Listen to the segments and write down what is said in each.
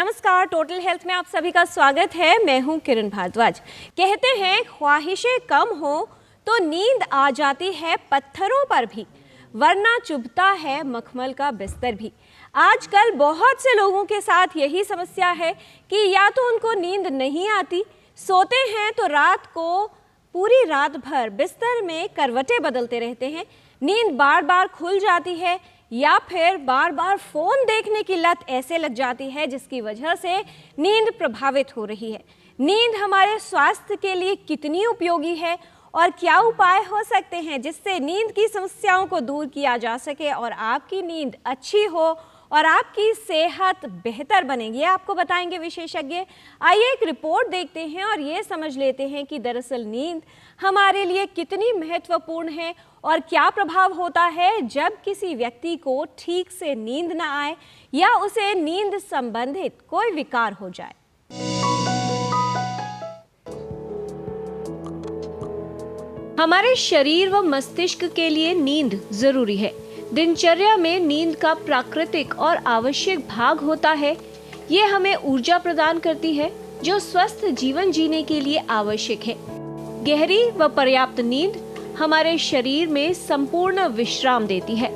नमस्कार, total health में आप सभी का स्वागत है। मैं हूं किरण भारद्वाज। कहते हैं ख्वाहिशें कम हो तो नींद आ जाती है पत्थरों पर भी, वरना चुभता है मखमल का बिस्तर भी। आजकल बहुत से लोगों के साथ यही समस्या है कि या तो उनको नींद नहीं आती, सोते हैं तो रात को पूरी रात भर बिस्तर में करवटें बदलते रहते हैं, नींद बार बार खुल जाती है या फिर बार बार फ़ोन देखने की लत ऐसे लग जाती है जिसकी वजह से नींद प्रभावित हो रही है। नींद हमारे स्वास्थ्य के लिए कितनी उपयोगी है और क्या उपाय हो सकते हैं जिससे नींद की समस्याओं को दूर किया जा सके और आपकी नींद अच्छी हो और आपकी सेहत बेहतर बनेगी, ये आपको बताएंगे विशेषज्ञ। आइए एक रिपोर्ट देखते हैं और ये समझ लेते हैं कि दरअसल नींद हमारे लिए कितनी महत्वपूर्ण है और क्या प्रभाव होता है जब किसी व्यक्ति को ठीक से नींद न आए या उसे नींद संबंधित कोई विकार हो जाए। हमारे शरीर व मस्तिष्क के लिए नींद जरूरी है। दिनचर्या में नींद का प्राकृतिक और आवश्यक भाग होता है। ये हमें ऊर्जा प्रदान करती है जो स्वस्थ जीवन जीने के लिए आवश्यक है। गहरी व पर्याप्त नींद हमारे शरीर में संपूर्ण विश्राम देती है,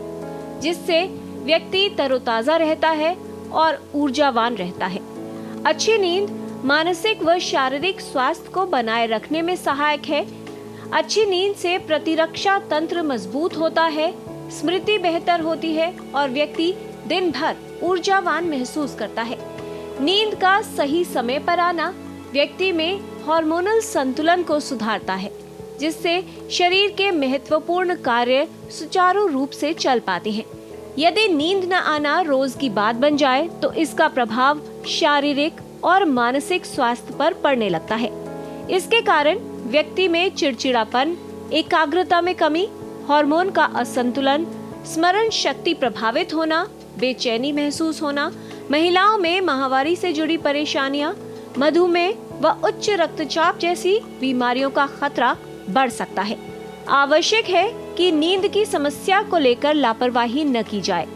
जिससे व्यक्ति तरोताजा रहता है और ऊर्जावान रहता है। अच्छी नींद मानसिक व शारीरिक स्वास्थ्य को बनाए रखने में सहायक है। अच्छी नींद से प्रतिरक्षा तंत्र मजबूत होता है, स्मृति बेहतर होती है और व्यक्ति दिन भर ऊर्जावान महसूस करता है। नींद का सही समय पर आना व्यक्ति में हार्मोनल संतुलन को सुधारता है, जिससे शरीर के महत्वपूर्ण कार्य सुचारू रूप से चल पाते हैं। यदि नींद न आना रोज की बात बन जाए तो इसका प्रभाव शारीरिक और मानसिक स्वास्थ्य पर पड़ने लगता है। इसके कारण व्यक्ति में चिड़चिड़ापन, एकाग्रता में कमी, हार्मोन का असंतुलन, स्मरण शक्ति प्रभावित होना, बेचैनी महसूस होना, महिलाओं में माहवारी से जुड़ी परेशानियां, मधुमेह व उच्च रक्तचाप जैसी बीमारियों का खतरा बढ़ सकता है। आवश्यक है कि नींद की समस्या को लेकर लापरवाही न की जाए।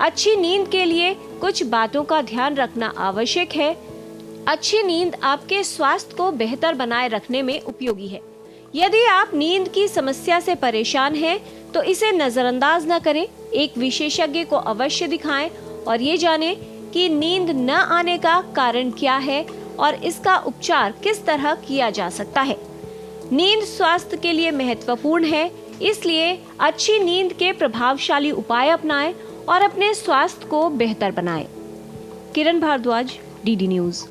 अच्छी नींद के लिए कुछ बातों का ध्यान रखना आवश्यक है। अच्छी नींद आपके स्वास्थ्य को बेहतर बनाए रखने में उपयोगी है। यदि आप नींद की समस्या से परेशान हैं, तो इसे नजरअंदाज न करें। एक विशेषज्ञ को अवश्य दिखाएं और ये जानें कि नींद न आने का कारण क्या है और इसका उपचार किस तरह किया जा सकता है। नींद स्वास्थ्य के लिए महत्वपूर्ण है, इसलिए अच्छी नींद के प्रभावशाली उपाय अपनाएं और अपने स्वास्थ्य को बेहतर बनाएं। किरण भारद्वाज, डीडी न्यूज।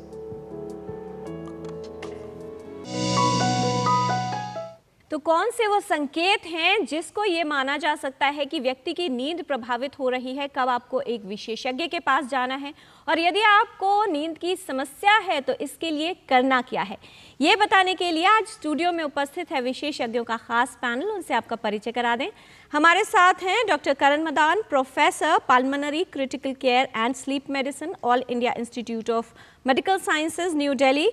तो कौन से वो संकेत हैं जिसको ये माना जा सकता है कि व्यक्ति की नींद प्रभावित हो रही है? कब आपको एक विशेषज्ञ के पास जाना है और यदि आपको नींद की समस्या है तो इसके लिए करना क्या है, ये बताने के लिए आज स्टूडियो में उपस्थित है विशेषज्ञों का खास पैनल। उनसे आपका परिचय करा दें। हमारे साथ हैं doctor Karan Madan, professor pulmonary critical care and sleep medicine, all India institute of medical sciences, new Delhi.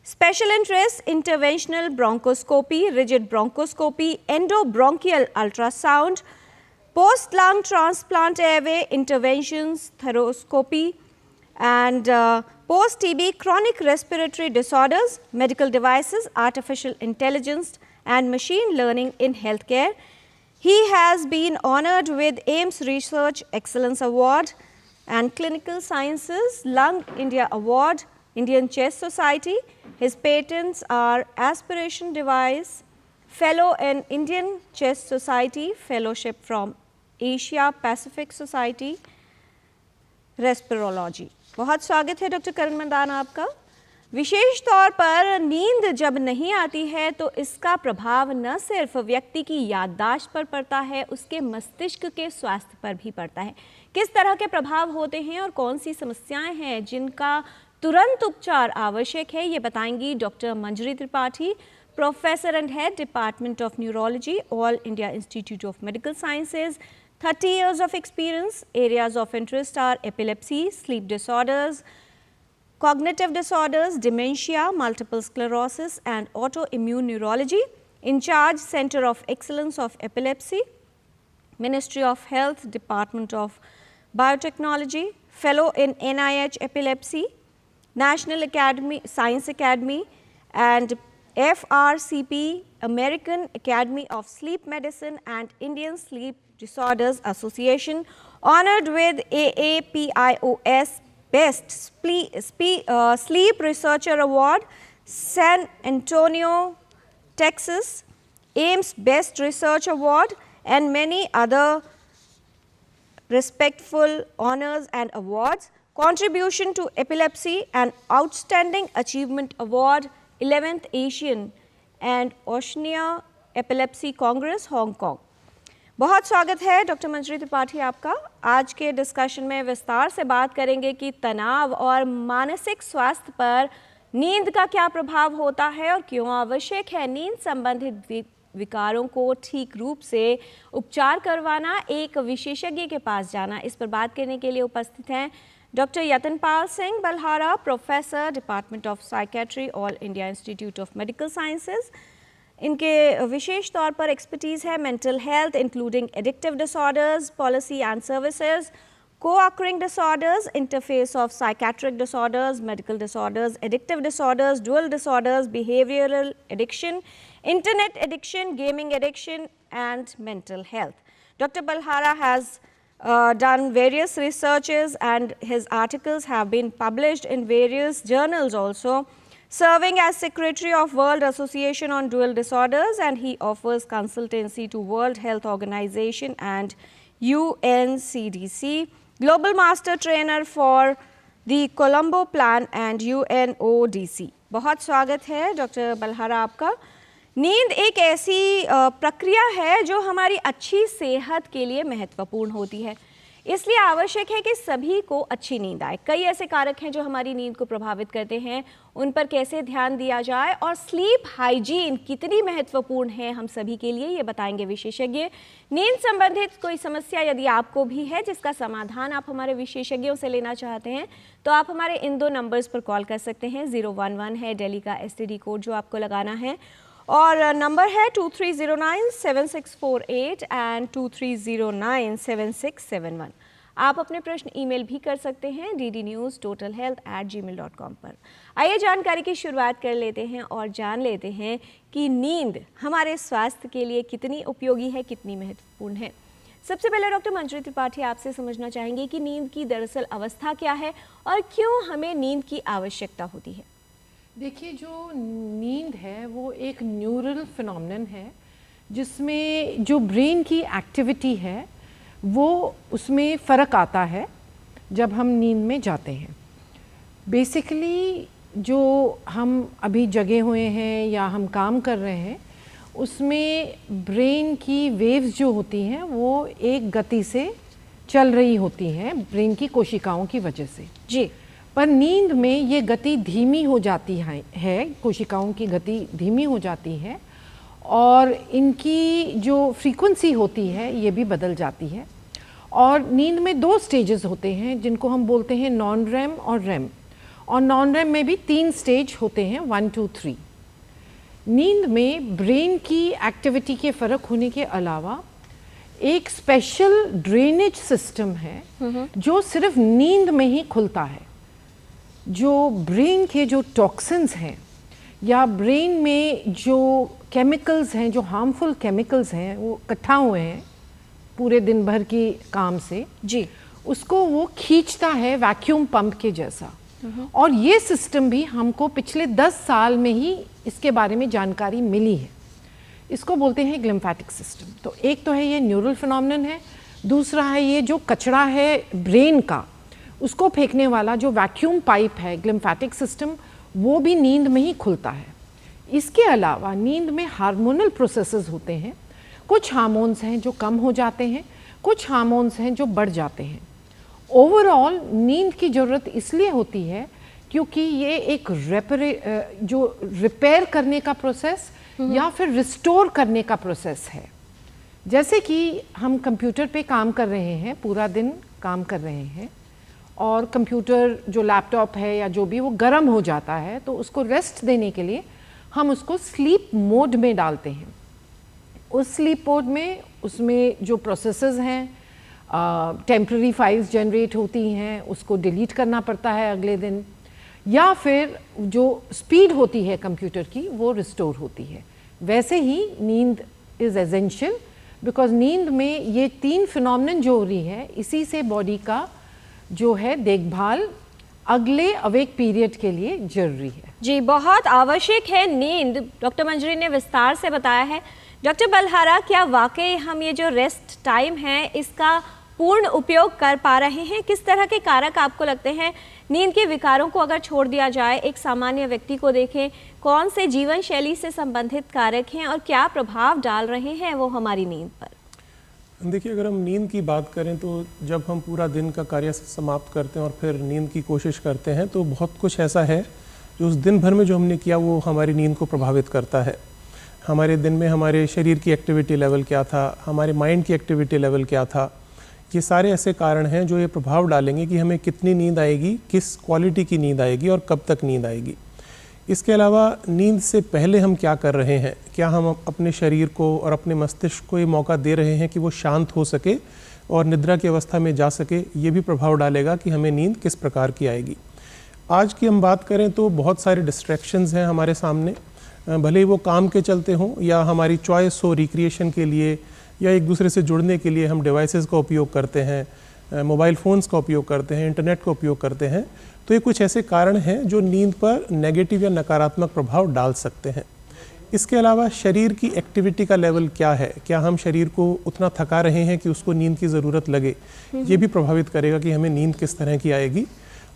Special interest, interventional bronchoscopy, rigid bronchoscopy, endobronchial ultrasound, post-lung transplant airway interventions, thoracoscopy, and post-TB chronic respiratory disorders, medical devices, artificial intelligence, and machine learning in healthcare. He has been honored with AIMS Research Excellence Award and Clinical Sciences Lung India Award, Indian Chest Society. His patents are Aspiration Device, Fellow in Indian Chest Society, Fellowship from Asia Pacific Society, Respirology. बहुत स्वागत है doctor करण मदान आपका। विशेष तौर पर नींद जब नहीं आती है तो इसका प्रभाव न सिर्फ व्यक्ति की याददाश्त पर पड़ता है, उसके मस्तिष्क के स्वास्थ्य पर भी पड़ता है। किस तरह के प्रभाव होते हैं और कौन सी समस्याएं हैं जिनका तुरंत उपचार आवश्यक है, ये बताएंगी doctor Manjari Tripathi, professor and head department of neurology, all India institute of medical sciences, 30 years of experience. Areas of interest are epilepsy, sleep disorders, cognitive disorders, dementia, multiple sclerosis, and autoimmune neurology. In charge, Center of Excellence of Epilepsy, Ministry of Health, Department of Biotechnology, Fellow in NIH Epilepsy, National Academy, Science Academy, and FRCP, American Academy of Sleep Medicine, and Indian Sleep Disorders Association, honored with AAPIOS Best Sleep Researcher Award, San Antonio, Texas, AIMS Best Research Award, and many other respectful honors and awards. Contribution to Epilepsy and Outstanding Achievement Award, 11th Asian and Oceania Epilepsy Congress, Hong Kong। बहुत स्वागत है doctor मंजरी त्रिपाठी आपका। आज के discussion में विस्तार से बात करेंगे कि तनाव और मानसिक स्वास्थ्य पर नींद का क्या प्रभाव होता है और क्यों आवश्यक है नींद संबंधित विकारों को ठीक रूप से उपचार करवाना, एक विशेषज्ञ के पास जाना। इस पर बात करने के लिए उपस्थित हैं doctor Yatanpal Singh Balhara, professor, department of psychiatry, all India institute of medical sciences. इनके विशेष तौर पर एक्सपर्टीज़ है mental health including addictive disorders, policy and services, co-occurring disorders, interface of psychiatric disorders, medical disorders, addictive disorders, dual disorders, behavioral addiction, internet addiction, gaming addiction, and mental health. Dr. Balhara has done various researches and his articles have been published in various journals also, serving as Secretary of World Association on Dual Disorders, and he offers consultancy to World Health Organization and UNCDC. Global Master Trainer for the Colombo Plan and UNODC। बहुत स्वागत है doctor Balhara आपका। नींद एक ऐसी प्रक्रिया है जो हमारी अच्छी सेहत के लिए महत्वपूर्ण होती है, इसलिए आवश्यक है कि सभी को अच्छी नींद आए। कई ऐसे कारक हैं जो हमारी नींद को प्रभावित करते हैं, उन पर कैसे ध्यान दिया जाए और स्लीप हाइजीन कितनी महत्वपूर्ण है हम सभी के लिए, ये बताएंगे विशेषज्ञ। नींद संबंधित कोई समस्या यदि आपको भी है जिसका समाधान आप हमारे विशेषज्ञों से लेना चाहते हैं तो आप हमारे इन दो नंबर्स पर कॉल कर सकते हैं। 011 है दिल्ली का STD कोड जो आपको लगाना है, और नंबर है 23097648 एंड 23097671। आप अपने प्रश्न ईमेल भी कर सकते हैं ddnewstotalhealth@gmail.com पर। आइए जानकारी की शुरुआत कर लेते हैं और जान लेते हैं कि नींद हमारे स्वास्थ्य के लिए कितनी उपयोगी है, कितनी महत्वपूर्ण है। सबसे पहले डॉक्टर मंजरी त्रिपाठी आपसे समझना चाहेंगे कि नींद की दरअसल अवस्था क्या है और क्यों हमें नींद की आवश्यकता होती है। देखिए, जो नींद है वो एक न्यूरल फिनोमेनन है जिसमें जो ब्रेन की एक्टिविटी है वो उसमें फ़र्क आता है जब हम नींद में जाते हैं। बेसिकली जो हम अभी जगे हुए हैं या हम काम कर रहे हैं उसमें ब्रेन की वेव्स जो होती हैं वो एक गति से चल रही होती हैं ब्रेन की कोशिकाओं की वजह से जी। पर नींद में ये गति धीमी हो जाती है, कोशिकाओं की गति धीमी हो जाती है और इनकी जो फ्रीक्वेंसी होती है ये भी बदल जाती है। और नींद में दो स्टेजेस होते हैं जिनको हम बोलते हैं नॉन रेम और रेम, और नॉन रेम में भी 3 स्टेज होते हैं, 1 2 3। नींद में ब्रेन की एक्टिविटी के फ़र्क होने के अलावा एक स्पेशल ड्रेनेज सिस्टम है जो सिर्फ नींद में ही खुलता है। जो ब्रेन के जो टॉक्सिन्स हैं या ब्रेन में जो केमिकल्स हैं, जो हार्मफुल केमिकल्स हैं वो इकट्ठा हुए हैं पूरे दिन भर की काम से जी, उसको वो खींचता है वैक्यूम पंप के जैसा। और ये सिस्टम भी हमको पिछले 10 साल में ही इसके बारे में जानकारी मिली है। इसको बोलते हैं ग्लिम्फेटिक सिस्टम। तो एक तो है ये न्यूरल फिनोमेनन है, दूसरा है ये जो कचरा है ब्रेन का उसको फेंकने वाला जो वैक्यूम पाइप है ग्लिम्फेटिक सिस्टम, वो भी नींद में ही खुलता है। इसके अलावा नींद में हार्मोनल प्रोसेसेस होते हैं। कुछ हार्मोन्स हैं जो कम हो जाते हैं, कुछ हार्मोन्स हैं जो बढ़ जाते हैं। ओवरऑल नींद की ज़रूरत इसलिए होती है क्योंकि ये एक रिपेयर करने का प्रोसेस या फिर रिस्टोर करने का प्रोसेस है। जैसे कि हम कंप्यूटर पे काम कर रहे हैं, पूरा दिन काम कर रहे हैं और कंप्यूटर जो लैपटॉप है या जो भी वो गर्म हो जाता है, तो उसको रेस्ट देने के लिए हम उसको स्लीप मोड में डालते हैं। उस स्लीप मोड में उसमें जो प्रोसेसेस हैं, टेम्पररी फाइल्स जनरेट होती हैं, उसको डिलीट करना पड़ता है अगले दिन, या फिर जो स्पीड होती है कंप्यूटर की वो रिस्टोर होती है। वैसे ही नींद इज़ एसेंशियल, बिकॉज नींद में ये 3 फिनोमेनन जो हो रही है, इसी से बॉडी का जो है देखभाल अगले अवेक पीरियड के लिए जरूरी है। जी, बहुत आवश्यक है नींद। डॉक्टर मंजरी ने विस्तार से बताया है। डॉक्टर बलहारा, क्या वाकई हम ये जो रेस्ट टाइम है इसका पूर्ण उपयोग कर पा रहे हैं? किस तरह के कारक आपको लगते हैं नींद के विकारों को अगर छोड़ दिया जाए, एक सामान्य व्यक्ति को देखें, कौन से जीवन शैली से संबंधित कारक हैं और क्या प्रभाव डाल रहे हैं वो हमारी नींद पर? देखिए, अगर हम नींद की बात करें तो जब हम पूरा दिन का कार्य समाप्त करते हैं और फिर नींद की कोशिश करते हैं तो बहुत कुछ ऐसा है जो उस दिन भर में जो हमने किया वो हमारी नींद को प्रभावित करता है। हमारे दिन में हमारे शरीर की एक्टिविटी लेवल क्या था, हमारे माइंड की एक्टिविटी लेवल क्या था, ये सारे ऐसे कारण हैं जो ये प्रभाव डालेंगे कि हमें कितनी नींद आएगी, किस क्वालिटी की नींद आएगी और कब तक नींद आएगी। इसके अलावा नींद से पहले हम क्या कर रहे हैं, क्या हम अपने शरीर को और अपने मस्तिष्क को ये मौका दे रहे हैं कि वो शांत हो सके और निद्रा की अवस्था में जा सके, ये भी प्रभाव डालेगा कि हमें नींद किस प्रकार की आएगी। आज की हम बात करें तो बहुत सारे डिस्ट्रैक्शंस हैं हमारे सामने, भले ही वो काम के चलते हों या हमारी चॉइस हो रिक्रिएशन के लिए या एक दूसरे से जुड़ने के लिए हम डिवाइसेस का उपयोग करते हैं, मोबाइल फ़ोन्स का उपयोग करते हैं, इंटरनेट का उपयोग करते हैं। तो ये कुछ ऐसे कारण हैं जो नींद पर नेगेटिव या नकारात्मक प्रभाव डाल सकते हैं। इसके अलावा शरीर की एक्टिविटी का लेवल क्या है, क्या हम शरीर को उतना थका रहे हैं कि उसको नींद की ज़रूरत लगे, ये भी प्रभावित करेगा कि हमें नींद किस तरह की आएगी।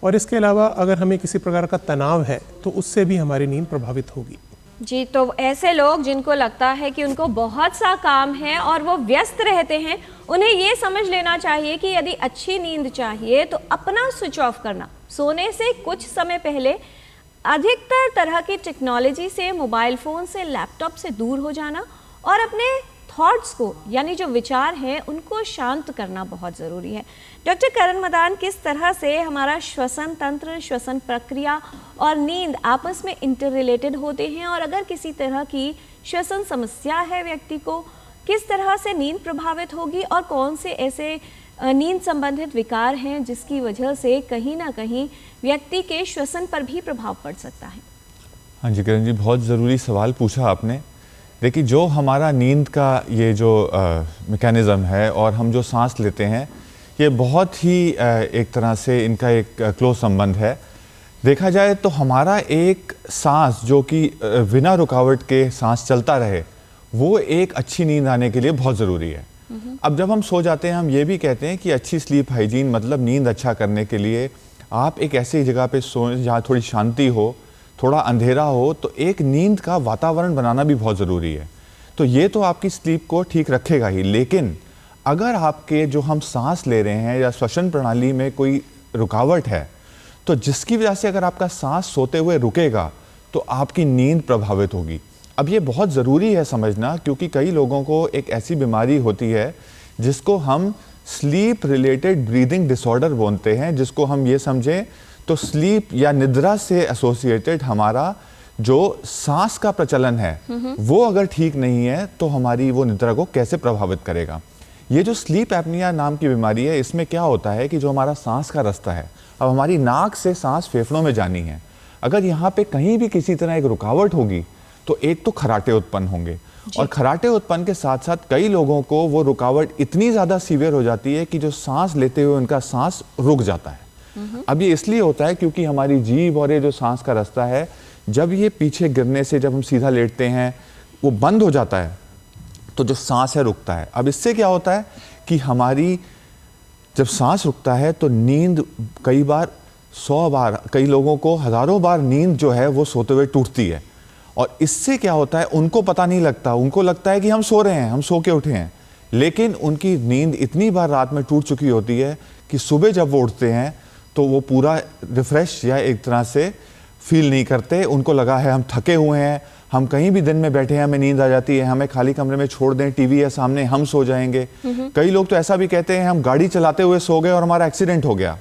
और इसके अलावा अगर हमें किसी प्रकार का तनाव है तो उससे भी हमारी नींद प्रभावित होगी। जी, तो ऐसे लोग जिनको लगता है कि उनको बहुत सा काम है और वो व्यस्त रहते हैं, उन्हें ये समझ लेना चाहिए कि यदि अच्छी नींद चाहिए तो अपना स्विच ऑफ करना, सोने से कुछ समय पहले अधिकतर तरह की टेक्नोलॉजी से, मोबाइल फ़ोन से, लैपटॉप से दूर हो जाना और अपने थॉट्स को, यानी जो विचार हैं, उनको शांत करना बहुत ज़रूरी है। डॉक्टर करण मदान, किस तरह से हमारा श्वसन तंत्र, श्वसन प्रक्रिया और नींद आपस में इंटर रिलेटेड होते हैं, और अगर किसी तरह की श्वसन समस्या है व्यक्ति को, किस तरह से नींद प्रभावित होगी और कौन से ऐसे नींद संबंधित विकार हैं जिसकी वजह से कहीं ना कहीं व्यक्ति के श्वसन पर भी प्रभाव पड़ सकता है? हाँ जी किरण जी, बहुत ज़रूरी सवाल पूछा आपने। देखिए, जो हमारा नींद का ये जो मैकेनिज़्म है और हम जो सांस लेते हैं, ये बहुत ही एक तरह से इनका एक क्लोज संबंध है। देखा जाए तो हमारा एक सांस जो कि बिना रुकावट के सांस चलता रहे, वो एक अच्छी नींद आने के लिए बहुत ज़रूरी है। अब जब हम सो जाते हैं, हम ये भी कहते हैं कि अच्छी स्लीप हाइजीन मतलब नींद अच्छा करने के लिए आप एक ऐसी जगह पे सोएं जहाँ थोड़ी शांति हो, थोड़ा अंधेरा हो, तो एक नींद का वातावरण बनाना भी बहुत ज़रूरी है। तो ये तो आपकी स्लीप को ठीक रखेगा ही, लेकिन अगर आपके जो हम सांस ले रहे हैं या श्वसन प्रणाली में कोई रुकावट है, तो जिसकी वजह से अगर आपका सांस सोते हुए रुकेगा तो आपकी नींद प्रभावित होगी। अब ये बहुत ज़रूरी है समझना, क्योंकि कई लोगों को एक ऐसी बीमारी होती है जिसको हम स्लीप रिलेटेड ब्रीदिंग डिसऑर्डर बोलते हैं, जिसको हम ये समझें तो स्लीप या निद्रा से एसोसिएटेड हमारा जो सांस का प्रचलन है वो अगर ठीक नहीं है तो हमारी वो निद्रा को कैसे प्रभावित करेगा। ये जो स्लीप एपनिया नाम की बीमारी है, इसमें क्या होता है कि जो हमारा सांस का रास्ता है, अब हमारी नाक से सांस फेफड़ों में जानी है, अगर यहाँ पे कहीं भी किसी तरह एक रुकावट होगी तो एक तो खराटे उत्पन्न होंगे, और खराटे उत्पन्न के साथ साथ कई लोगों को वो रुकावट इतनी ज़्यादा सीवियर हो जाती है कि जो सांस लेते हुए उनका सांस रुक जाता है। अब ये इसलिए होता है क्योंकि हमारी जीभ और ये जो सांस का रास्ता है, जब ये पीछे गिरने से जब हम सीधा लेटते हैं वो बंद हो जाता है, तो जो सांस है रुकता है। अब इससे क्या होता है कि हमारी जब सांस रुकता है तो नींद कई बार 100 बार, कई लोगों को हज़ारों बार नींद जो है वो सोते हुए टूटती है। और इससे क्या होता है, उनको पता नहीं लगता, उनको लगता है कि हम सो रहे हैं, हम सो के उठे हैं, लेकिन उनकी नींद इतनी बार रात में टूट चुकी होती है कि सुबह जब वो उठते हैं तो वो पूरा रिफ्रेश या एक तरह से फील नहीं करते। उनको लगा है हम थके हुए हैं, हम कहीं भी दिन में बैठे हैं, हमें नींद आ जाती है, हमें खाली कमरे में छोड़ दें, टीवी है सामने, हम सो जाएंगे। कई लोग तो ऐसा भी कहते हैं हम गाड़ी चलाते हुए सो गए और हमारा एक्सीडेंट हो गया।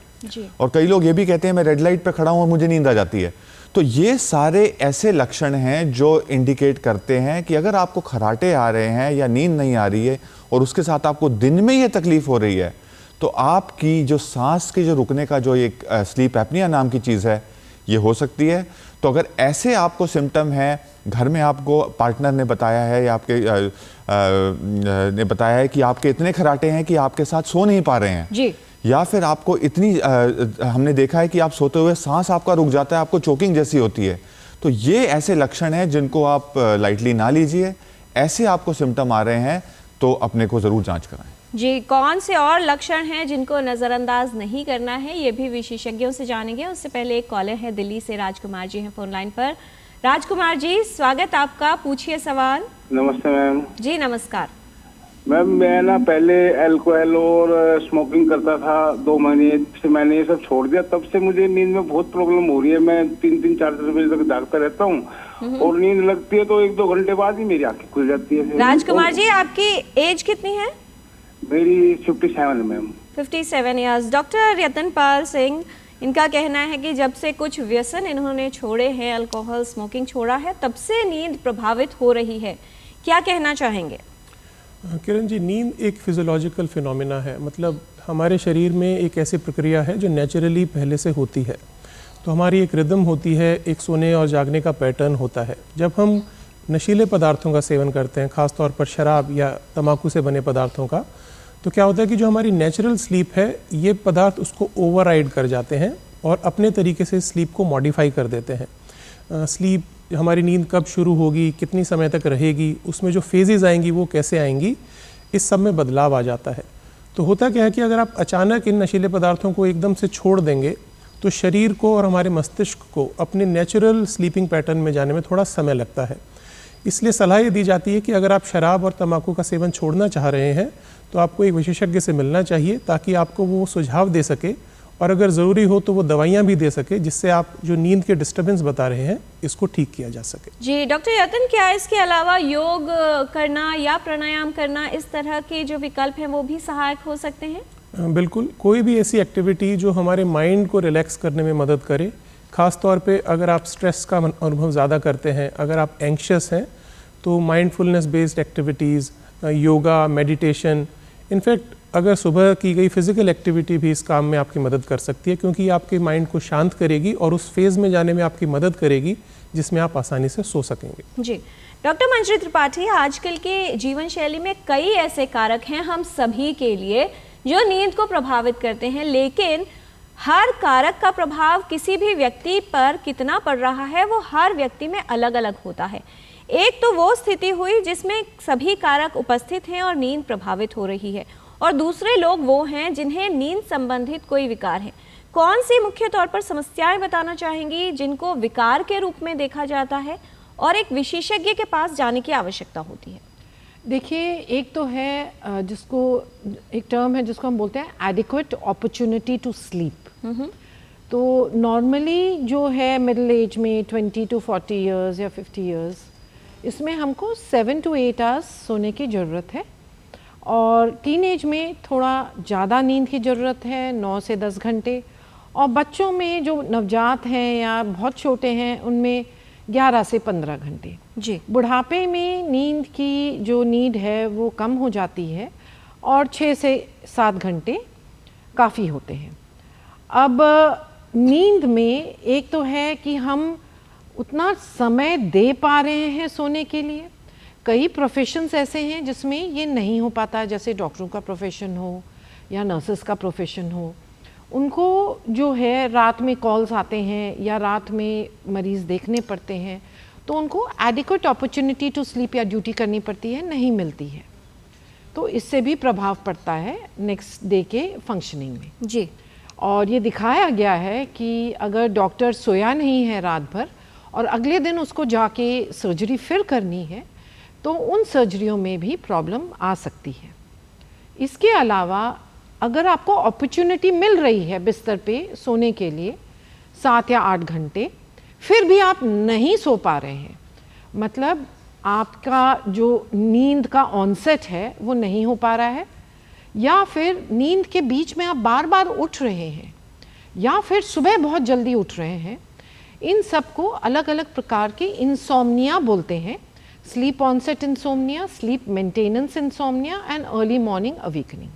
और कई लोग ये भी कहते हैं मैं रेड लाइट पे खड़ा हूँ और मुझे नींद आ जाती है। तो ये सारे ऐसे लक्षण हैं जो इंडिकेट करते हैं कि अगर आपको खराटे आ रहे हैं या नींद नहीं आ रही है और उसके साथ आपको दिन में ये तकलीफ हो रही है, तो आपकी जो सांस के जो रुकने का जो एक स्लीप एपनिया नाम की चीज़ है, ये हो सकती है। तो अगर ऐसे आपको सिम्टम है, घर में आपको पार्टनर ने बताया है या आपके ने बताया है कि आपके इतने खराटे हैं कि आपके साथ सो नहीं पा रहे हैं जी, या फिर आपको इतनी हमने देखा है कि आप सोते हुए सांस आपका रुक जाता है, आपको चोकिंग जैसी होती है, तो ये ऐसे लक्षण हैं जिनको आप लाइटली ना लीजिए। ऐसे आपको सिम्टम आ रहे हैं तो अपने को ज़रूर जांच कराएं। जी, कौन से और लक्षण हैं जिनको नज़रअंदाज नहीं करना है, ये भी विशेषज्ञों से जानेंगे। उससे पहले एक कॉलर है दिल्ली से, राजकुमार जी हैं फोन लाइन पर। राजकुमार जी, स्वागत आपका, पूछिए सवाल। नमस्ते मैम। जी नमस्कार। मैम मैं ना पहले अल्कोहल और स्मोकिंग करता था, 2 महीने से मैंने ये सब छोड़ दिया। तब से मुझे नींद में बहुत प्रॉब्लम हो रही है। मैं 3-3, 4-4 बजे तक जागता रहता हूँ और नींद लगती है तो 1-2 घंटे बाद ही मेरी आंखें खुल जाती है। राजकुमार जी, आपकी एज कितनी है? मेरी 57 ma'am. 57 years. Doctor Yatanpal Singh, इनका कहना है कि जब से कुछ व्यसन इन्होंने छोड़े हैं, अल्कोहल स्मोकिंग छोड़ा है, तब से नींद प्रभावित हो रही है। क्या कहना चाहेंगे? किरण जी, नींद एक फिजियोलॉजिकल फिनोमिना है। मतलब हमारे शरीर में एक ऐसी प्रक्रिया है जो नेचुरली पहले से होती है। तो हमारी एक रिदम होती है, एक सोने और जागने का पैटर्न होता है। जब हम नशीले पदार्थों का सेवन करते हैं, ख़ास तौर पर शराब या तंबाकू से बने पदार्थों का, तो क्या होता है कि जो हमारी नेचुरल स्लीप है, ये पदार्थ उसको ओवरराइड कर जाते हैं और अपने तरीके से स्लीप को मॉडिफाई कर देते हैं। स्लीप, हमारी नींद कब शुरू होगी, कितनी समय तक रहेगी, उसमें जो फेजेस आएंगी वो कैसे आएंगी, इस सब में बदलाव आ जाता है। तो होता क्या है कि अगर आप अचानक इन नशीले पदार्थों को एकदम से छोड़ देंगे तो शरीर को और हमारे मस्तिष्क को अपने नेचुरल स्लीपिंग पैटर्न में जाने में थोड़ा समय लगता है। इसलिए सलाह ये दी जाती है कि अगर आप शराब और तंबाकू का सेवन छोड़ना चाह रहे हैं तो आपको एक विशेषज्ञ से मिलना चाहिए ताकि आपको वो सुझाव दे सके और अगर ज़रूरी हो तो वो दवाइयाँ भी दे सके, जिससे आप जो नींद के डिस्टर्बेंस बता रहे हैं इसको ठीक किया जा सके। जी डॉक्टर यतन, क्या इसके अलावा योग करना या प्राणायाम करना, इस तरह के जो विकल्प हैं वो भी सहायक हो सकते हैं? बिल्कुल, कोई भी ऐसी एक्टिविटी जो हमारे माइंड को रिलैक्स करने में मदद करे, ख़ास तौर पे अगर आप स्ट्रेस का अनुभव ज़्यादा करते हैं, अगर आप एंक्शस हैं, तो mindfulness based activities, yoga, meditation, in fact अगर सुबह की गई फिजिकल एक्टिविटी भी इस काम में आपकी मदद कर सकती है, क्योंकि ये आपके माइंड को शांत करेगी और उस फेज़ में जाने में आपकी मदद करेगी जिसमें आप आसानी से सो सकेंगे। जी डॉक्टर मंजरी त्रिपाठी, आजकल के जीवन शैली में कई ऐसे कारक हैं हम सभी के लिए जो नींद को प्रभावित करते हैं, लेकिन हर कारक का प्रभाव किसी भी व्यक्ति पर कितना पड़ रहा है वो हर व्यक्ति में अलग अलग होता है। एक तो वो स्थिति हुई जिसमें सभी कारक उपस्थित हैं और नींद प्रभावित हो रही है, और दूसरे लोग वो हैं जिन्हें नींद संबंधित कोई विकार है। कौन सी मुख्य तौर पर समस्याएं बताना चाहेंगी जिनको विकार के रूप में देखा जाता है और एक विशेषज्ञ के पास जाने की आवश्यकता होती है? देखिए, एक तो है जिसको एक टर्म है जिसको हम बोलते हैं एडिक्वेट अपॉर्चुनिटी टू स्लीप। तो नॉर्मली जो है मिडिल एज में 20 to 40 इयर्स या 50 इयर्स, इसमें हमको 7 to 8 आवर्स सोने की ज़रूरत है, और टीन एज में थोड़ा ज़्यादा नींद की ज़रूरत है, 9 से 10 घंटे, और बच्चों में जो नवजात हैं या बहुत छोटे हैं उनमें 11 से 15 घंटे। जी, बुढ़ापे में नींद की जो नीड है वो कम हो जाती है और 6 से 7 घंटे काफ़ी होते हैं। अब नींद में एक तो है कि हम उतना समय दे पा रहे हैं सोने के लिए। कई प्रोफेशंस ऐसे हैं जिसमें ये नहीं हो पाता, जैसे डॉक्टरों का प्रोफेशन हो या नर्सेस का प्रोफेशन हो। उनको जो है रात में कॉल्स आते हैं या रात में मरीज़ देखने पड़ते हैं, तो उनको एडिक्वेट अपॉर्चुनिटी टू स्लीप या ड्यूटी करनी पड़ती है, नहीं मिलती है। तो इससे भी प्रभाव पड़ता है नेक्स्ट डे के फंक्शनिंग में। जी, और ये दिखाया गया है कि अगर डॉक्टर सोया नहीं है रात भर और अगले दिन उसको जाके सर्जरी फिर करनी है, तो उन सर्जरियों में भी प्रॉब्लम आ सकती है। इसके अलावा अगर आपको अपॉर्चुनिटी मिल रही है बिस्तर पे सोने के लिए 7 या 8 घंटे, फिर भी आप नहीं सो पा रहे हैं, मतलब आपका जो नींद का ऑनसेट है वो नहीं हो पा रहा है, या फिर नींद के बीच में आप बार बार उठ रहे हैं, या फिर सुबह बहुत जल्दी उठ रहे हैं, इन सब को अलग अलग प्रकार के इंसोम्निया बोलते हैं। Sleep onset insomnia, sleep maintenance insomnia and early morning awakening.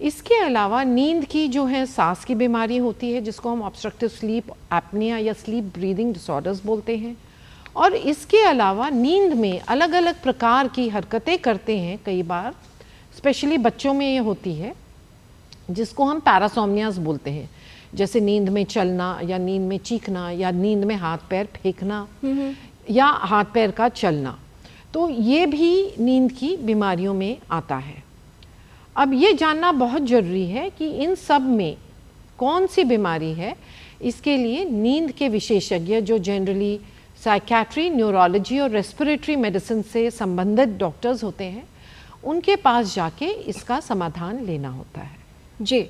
इसके अलावा नींद की जो है सांस की बीमारी होती है जिसको हम ऑब्स्ट्रक्टिव स्लीप एपनिया या स्लीप ब्रीदिंग डिसऑर्डर्स बोलते हैं। और इसके अलावा नींद में अलग अलग प्रकार की हरकतें करते हैं कई बार, स्पेशली बच्चों में ये होती है जिसको हम पैरासोमनियास बोलते हैं, जैसे नींद में चलना या नींद में चीखना या नींद में हाथ पैर फेंकना या हाथ पैर का चलना। तो ये भी नींद की बीमारियों में आता है। अब ये जानना बहुत ज़रूरी है कि इन सब में कौन सी बीमारी है। इसके लिए नींद के विशेषज्ञ जो जनरली साइकियाट्री, न्यूरोलॉजी और रेस्पिरेटरी मेडिसिन से संबंधित डॉक्टर्स होते हैं, उनके पास जाके इसका समाधान लेना होता है। जी,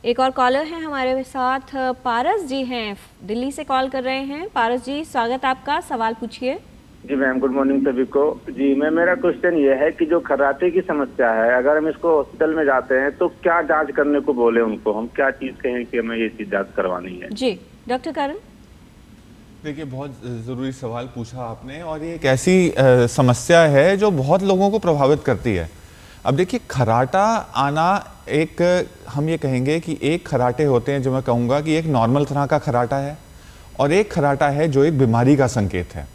एक और कॉलर हैं हमारे साथ, पारस जी हैं, दिल्ली से कॉल कर रहे हैं। पारस जी, स्वागत आपका, सवाल पूछिए। जी मैम, गुड मॉर्निंग सभी को। जी मैम, मेरा क्वेश्चन ये है कि जो खर्राटे की समस्या है, अगर हम इसको हॉस्पिटल में जाते हैं तो क्या जांच करने को बोले उनको, हम क्या चीज कहें कि हमें ये चीज जांच करवानी है? जी डॉक्टर करण। देखिए, बहुत ज़रूरी सवाल पूछा आपने और ये एक ऐसी समस्या है जो बहुत लोगों को प्रभावित करती है। अब देखिए, खर्राटा आना एक, हम ये कहेंगे कि एक खर्राटे होते हैं जो मैं कहूँगा कि एक नॉर्मल तरह का खर्राटा है और एक खर्राटा है जो एक बीमारी का संकेत है।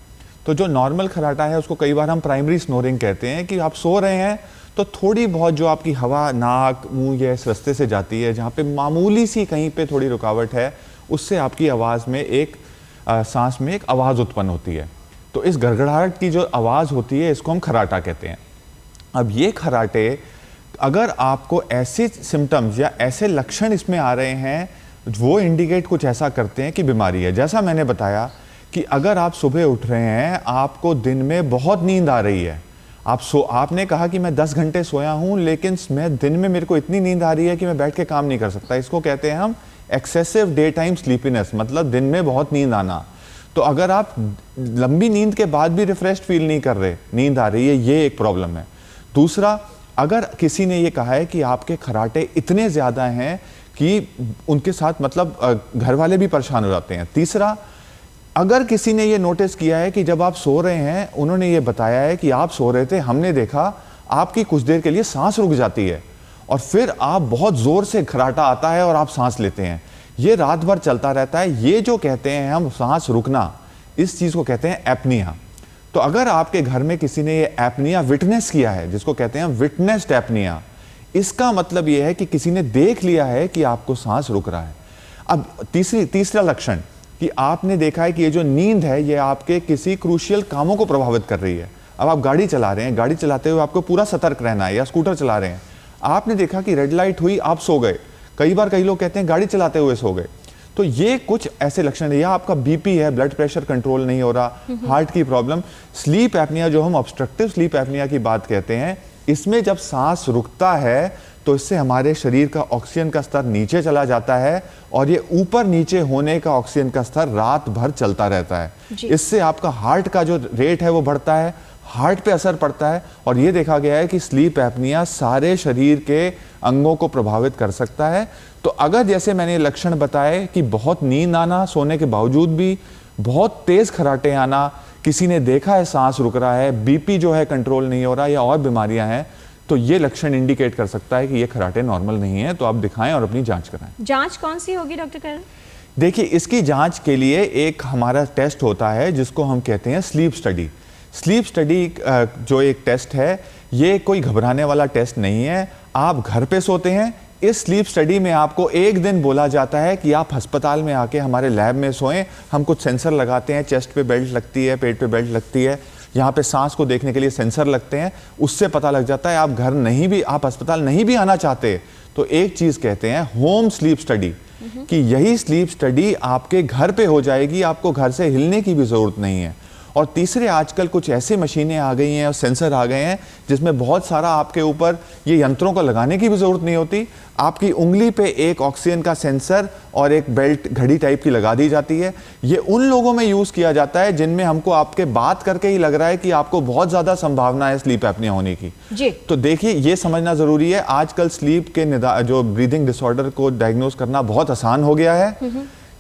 तो जो नॉर्मल खर्राटा है उसको कई बार हम प्राइमरी स्नोरिंग कहते हैं, कि आप सो रहे हैं तो थोड़ी बहुत जो आपकी हवा नाक मुंह या इस रास्ते से जाती है, जहाँ पे मामूली सी कहीं पे थोड़ी रुकावट है, उससे आपकी आवाज़ में एक सांस में एक आवाज़ उत्पन्न होती है। तो इस गड़गड़ाहट की जो आवाज़ होती है इसको हम खर्राटा कहते हैं। अब ये खर्राटे, अगर आपको ऐसे सिम्टम्स या ऐसे लक्षण इसमें आ रहे हैं, वो इंडिकेट कुछ ऐसा करते हैं कि बीमारी है। जैसा मैंने बताया कि अगर आप सुबह उठ रहे हैं, आपको दिन में बहुत नींद आ रही है, आपने कहा कि मैं 10 घंटे सोया हूँ लेकिन मैं दिन में मेरे को इतनी नींद आ रही है कि मैं बैठ के काम नहीं कर सकता, इसको कहते हैं हम एक्सेसिव डे टाइम स्लीपीनेस, मतलब दिन में बहुत नींद आना। तो अगर आप लंबी नींद के बाद भी रिफ्रेश्ड फील नहीं कर रहे, नींद आ रही है, ये एक प्रॉब्लम है। दूसरा, अगर किसी ने ये कहा है कि आपके खर्राटे इतने ज़्यादा हैं कि उनके साथ मतलब घर वाले भी परेशान हो जाते हैं। तीसरा, अगर किसी ने ये नोटिस किया है कि जब आप सो रहे हैं, उन्होंने ये बताया है कि आप सो रहे थे, हमने देखा आपकी कुछ देर के लिए सांस रुक जाती है और फिर आप बहुत ज़ोर से खर्राटा आता है और आप सांस लेते हैं, ये रात भर चलता रहता है। ये जो कहते हैं हम सांस रुकना, इस चीज़ को कहते हैं एपनिया। तो अगर आपके घर में किसी ने ये एपनिया विटनेस किया है, जिसको कहते हैं विटनेस्ड एपनिया, इसका मतलब ये है कि किसी ने देख लिया है कि आपको सांस रुक रहा है। अब तीसरा लक्षण कि आपने देखा है कि ये जो नींद है ये आपके किसी क्रूशियल कामों को प्रभावित कर रही है। अब आप गाड़ी चला रहे हैं, गाड़ी चलाते हुए आपको पूरा सतर्क रहना है, या स्कूटर चला रहे हैं, आपने देखा कि रेड लाइट हुई, आप सो गए। कई बार कई लोग कहते हैं गाड़ी चलाते हुए सो गए। तो ये कुछ ऐसे लक्षण है, या आपका बीपी है, ब्लड प्रेशर कंट्रोल नहीं हो रहा, हार्ट की प्रॉब्लम। स्लीप एपनिया, जो हम ऑब्स्ट्रक्टिव स्लीप एपनिया की बात कहते हैं, इसमें जब सांस रुकता है तो इससे हमारे शरीर का ऑक्सीजन का स्तर नीचे चला जाता है और ये ऊपर नीचे होने का ऑक्सीजन का स्तर रात भर चलता रहता है। इससे आपका हार्ट का जो रेट है वो बढ़ता है, हार्ट पे असर पड़ता है। और ये देखा गया है कि स्लीप एपनिया सारे शरीर के अंगों को प्रभावित कर सकता है। तो अगर जैसे मैंने लक्षण बताए कि बहुत नींद आना सोने के बावजूद भी, बहुत तेज खर्राटे आना, किसी ने देखा है सांस रुक रहा है, बीपी जो है कंट्रोल नहीं हो रहा, या और बीमारियां हैं, तो ये लक्षण इंडिकेट कर सकता है कि ये खर्राटे नॉर्मल नहीं है। तो आप दिखाएं और अपनी जांच कराएं। जांच कौन सी होगी डॉक्टर करण? देखिए, इसकी जांच के लिए एक हमारा टेस्ट होता है जिसको हम कहते हैं स्लीप स्टडी। स्लीप स्टडी जो एक टेस्ट है, ये कोई घबराने वाला टेस्ट नहीं है। आप घर पे सोते हैं, इस स्लीप स्टडी में आपको एक दिन बोला जाता है कि आप अस्पताल में आके हमारे लैब में सोएं, हम कुछ सेंसर लगाते हैं, चेस्ट पे बेल्ट लगती है, पेट पे बेल्ट लगती है, यहाँ पे सांस को देखने के लिए सेंसर लगते हैं, उससे पता लग जाता है। आप घर नहीं भी, आप अस्पताल नहीं भी आना चाहते तो एक चीज़ कहते हैं होम स्लीप स्टडी, कि यही स्लीप स्टडी आपके घर पे हो जाएगी, आपको घर से हिलने की भी ज़रूरत नहीं है। और तीसरे, आजकल कुछ ऐसी मशीनें आ गई हैं और सेंसर आ गए हैं जिसमें बहुत सारा आपके ऊपर ये यंत्रों को लगाने की भी ज़रूरत नहीं होती। आपकी उंगली पे एक ऑक्सीजन का सेंसर और एक बेल्ट घड़ी टाइप की लगा दी जाती है। ये उन लोगों में यूज़ किया जाता है जिनमें हमको आपके बात करके ही लग रहा है कि आपको बहुत ज़्यादा संभावना है स्लीप एपनिया होने की। जी। तो देखिए, ये समझना ज़रूरी है, आजकल स्लीप के जो ब्रीदिंग डिसऑर्डर को डायग्नोज करना बहुत आसान हो गया है।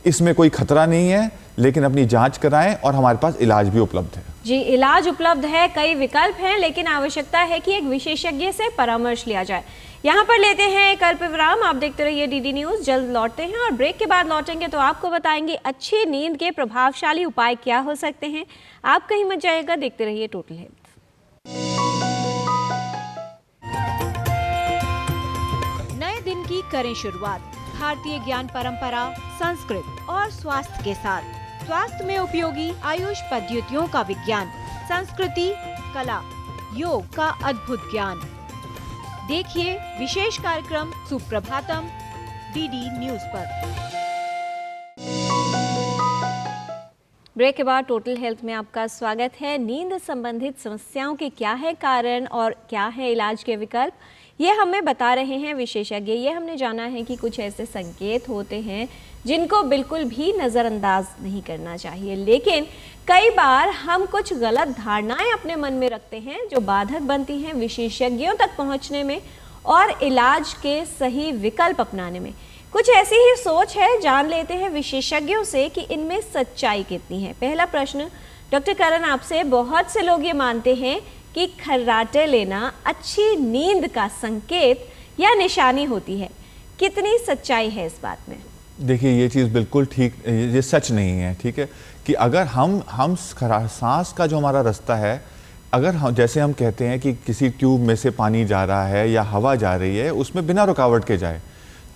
इसमें कोई खतरा नहीं है, लेकिन अपनी जांच कराएं और हमारे पास इलाज भी उपलब्ध है। जी, इलाज उपलब्ध है, कई विकल्प हैं, लेकिन आवश्यकता है कि एक विशेषज्ञ से परामर्श लिया जाए। यहाँ पर लेते हैं एक अल्प विराम। आप देखते रहिए डीडी न्यूज़। जल्द लौटते हैं और ब्रेक के बाद लौटेंगे तो आपको बताएंगे अच्छी नींद के प्रभावशाली उपाय क्या हो सकते हैं। आप कहीं मत जाइएगा, देखते रहिए टोटल हेल्थ। नए दिन की करें शुरुआत भारतीय ज्ञान परंपरा, संस्कृत और स्वास्थ्य के साथ। स्वास्थ्य में उपयोगी आयुष पद्धतियों का विज्ञान, संस्कृति, कला, योग का अद्भुत ज्ञान। देखिए विशेष कार्यक्रम सुप्रभातम डीडी न्यूज पर। ब्रेक के बाद टोटल हेल्थ में आपका स्वागत है। नींद संबंधित समस्याओं के क्या है कारण और क्या है इलाज के विकल्प, ये हमें बता रहे हैं विशेषज्ञ। ये हमने जाना है कि कुछ ऐसे संकेत होते हैं जिनको बिल्कुल भी नज़रअंदाज नहीं करना चाहिए, लेकिन कई बार हम कुछ गलत धारणाएं अपने मन में रखते हैं जो बाधक बनती हैं विशेषज्ञों तक पहुंचने में और इलाज के सही विकल्प अपनाने में। कुछ ऐसी ही सोच है, जान लेते हैं विशेषज्ञों से कि इनमें सच्चाई कितनी है। पहला प्रश्न डॉक्टर करण आपसे, बहुत से लोग ये मानते हैं कि खर्राटे लेना अच्छी नींद का संकेत या निशानी होती है, कितनी सच्चाई है इस बात में? देखिए, ये चीज़ बिल्कुल ठीक, ये सच नहीं है। ठीक है कि अगर हम सांस का जो हमारा रास्ता है, अगर हम जैसे हम कहते हैं कि किसी ट्यूब में से पानी जा रहा है या हवा जा रही है, उसमें बिना रुकावट के जाए,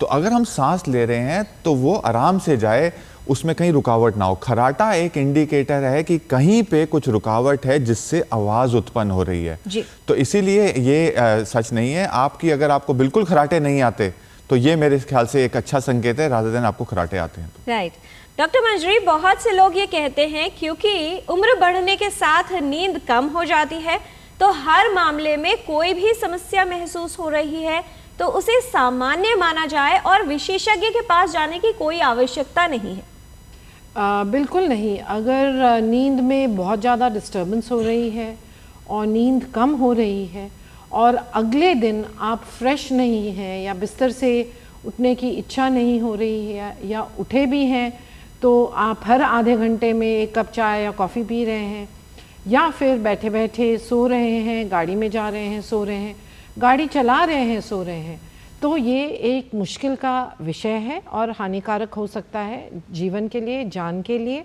तो अगर हम सांस ले रहे हैं तो वो आराम से जाए, उसमें कहीं रुकावट ना हो। खर्राटा एक इंडिकेटर है कि कहीं पे कुछ रुकावट है जिससे आवाज़ उत्पन्न हो रही है जी। तो इसीलिए ये सच नहीं है। अगर आपको बिल्कुल खर्राटे नहीं आते तो ये मेरे ख्याल से एक अच्छा संकेत है, रादर देन आपको खर्राटे आते हैं। राइट। डॉक्टर मंजरी, बहुत से लोग ये कहते हैं क्योंकि उम्र बढ़ने के साथ नींद कम हो जाती है तो हर मामले में कोई भी समस्या महसूस हो रही है तो उसे सामान्य माना जाए और विशेषज्ञ के पास जाने की कोई आवश्यकता नहीं है। बिल्कुल नहीं। अगर नींद में बहुत ज़्यादा डिस्टर्बेंस हो रही है और नींद कम हो रही है और अगले दिन आप फ्रेश नहीं हैं या बिस्तर से उठने की इच्छा नहीं हो रही है या उठे भी हैं तो आप हर आधे घंटे में एक कप चाय या कॉफ़ी पी रहे हैं या फिर बैठे बैठे सो रहे हैं, गाड़ी में जा रहे हैं सो रहे हैं, गाड़ी चला रहे हैं सो रहे हैं, तो ये एक मुश्किल का विषय है और हानिकारक हो सकता है जीवन के लिए, जान के लिए।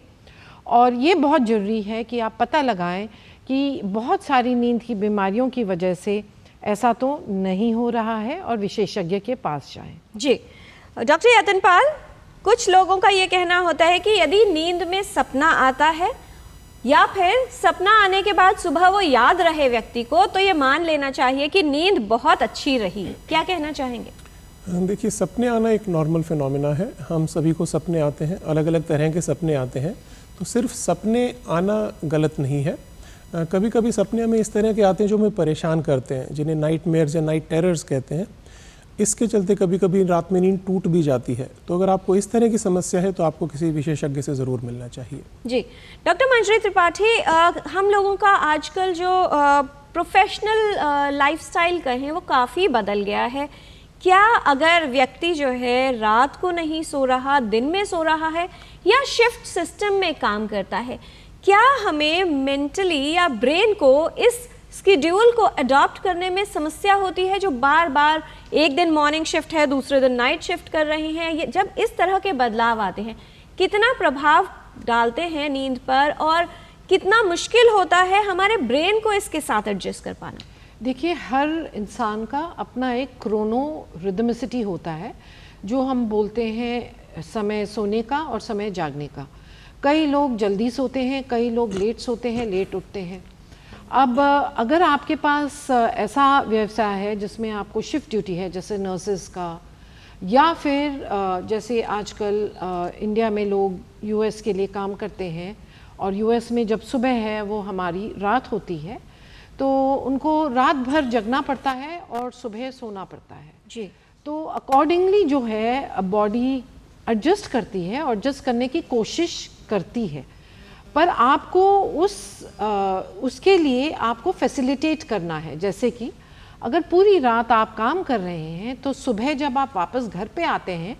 और ये बहुत ज़रूरी है कि आप पता लगाएं कि बहुत सारी नींद की बीमारियों की वजह से ऐसा तो नहीं हो रहा है और विशेषज्ञ के पास जाएं। जी डॉक्टर यतनपाल, कुछ लोगों का ये कहना होता है कि यदि नींद में सपना आता है या फिर सपना आने के बाद सुबह वो याद रहे व्यक्ति को तो ये मान लेना चाहिए कि नींद बहुत अच्छी रही। क्या कहना चाहेंगे? देखिए, सपने आना एक नॉर्मल फिनोमेना है। हम सभी को सपने आते हैं, अलग अलग तरह के सपने आते हैं, तो सिर्फ सपने आना गलत नहीं है। कभी कभी सपने हमें इस तरह के आते हैं जो हमें परेशान करते हैं, जिन्हें नाइटमेयर्स या नाइट टेरर्स कहते हैं। इसके चलते कभी कभी रात में नींद टूट भी जाती है। तो अगर आपको इस तरह की समस्या है तो आपको किसी विशेषज्ञ से ज़रूर मिलना चाहिए। जी डॉक्टर मंजरी त्रिपाठी, हम लोगों का आजकल जो प्रोफेशनल लाइफस्टाइल कहें वो काफ़ी बदल गया है। क्या अगर व्यक्ति जो है रात को नहीं सो रहा, दिन में सो रहा है या शिफ्ट सिस्टम में काम करता है, क्या हमें मेंटली या ब्रेन को इस स्केड्यूल को अडॉप्ट करने में समस्या होती है, जो बार बार एक दिन मॉर्निंग शिफ्ट है दूसरे दिन नाइट शिफ्ट कर रहे हैं? ये जब इस तरह के बदलाव आते हैं कितना प्रभाव डालते हैं नींद पर और कितना मुश्किल होता है हमारे ब्रेन को इसके साथ एडजस्ट कर पाना? देखिए, हर इंसान का अपना एक क्रोनो रिदमिसिटी होता है, जो हम बोलते हैं समय सोने का और समय जागने का। कई लोग जल्दी सोते हैं, कई लोग लेट सोते हैं, लेट उठते हैं। अब अगर आपके पास ऐसा व्यवसाय है जिसमें आपको शिफ्ट ड्यूटी है, जैसे नर्सेस का, या फिर जैसे आजकल इंडिया में लोग यूएस के लिए काम करते हैं और यूएस में जब सुबह है वो हमारी रात होती है, तो उनको रात भर जगना पड़ता है और सुबह सोना पड़ता है। जी, तो अकॉर्डिंगली जो है बॉडी एडजस्ट करती है और एडजस्ट करने की कोशिश करती है, पर आपको उसके लिए आपको फैसिलिटेट करना है। जैसे कि अगर पूरी रात आप काम कर रहे हैं तो सुबह जब आप वापस घर पे आते हैं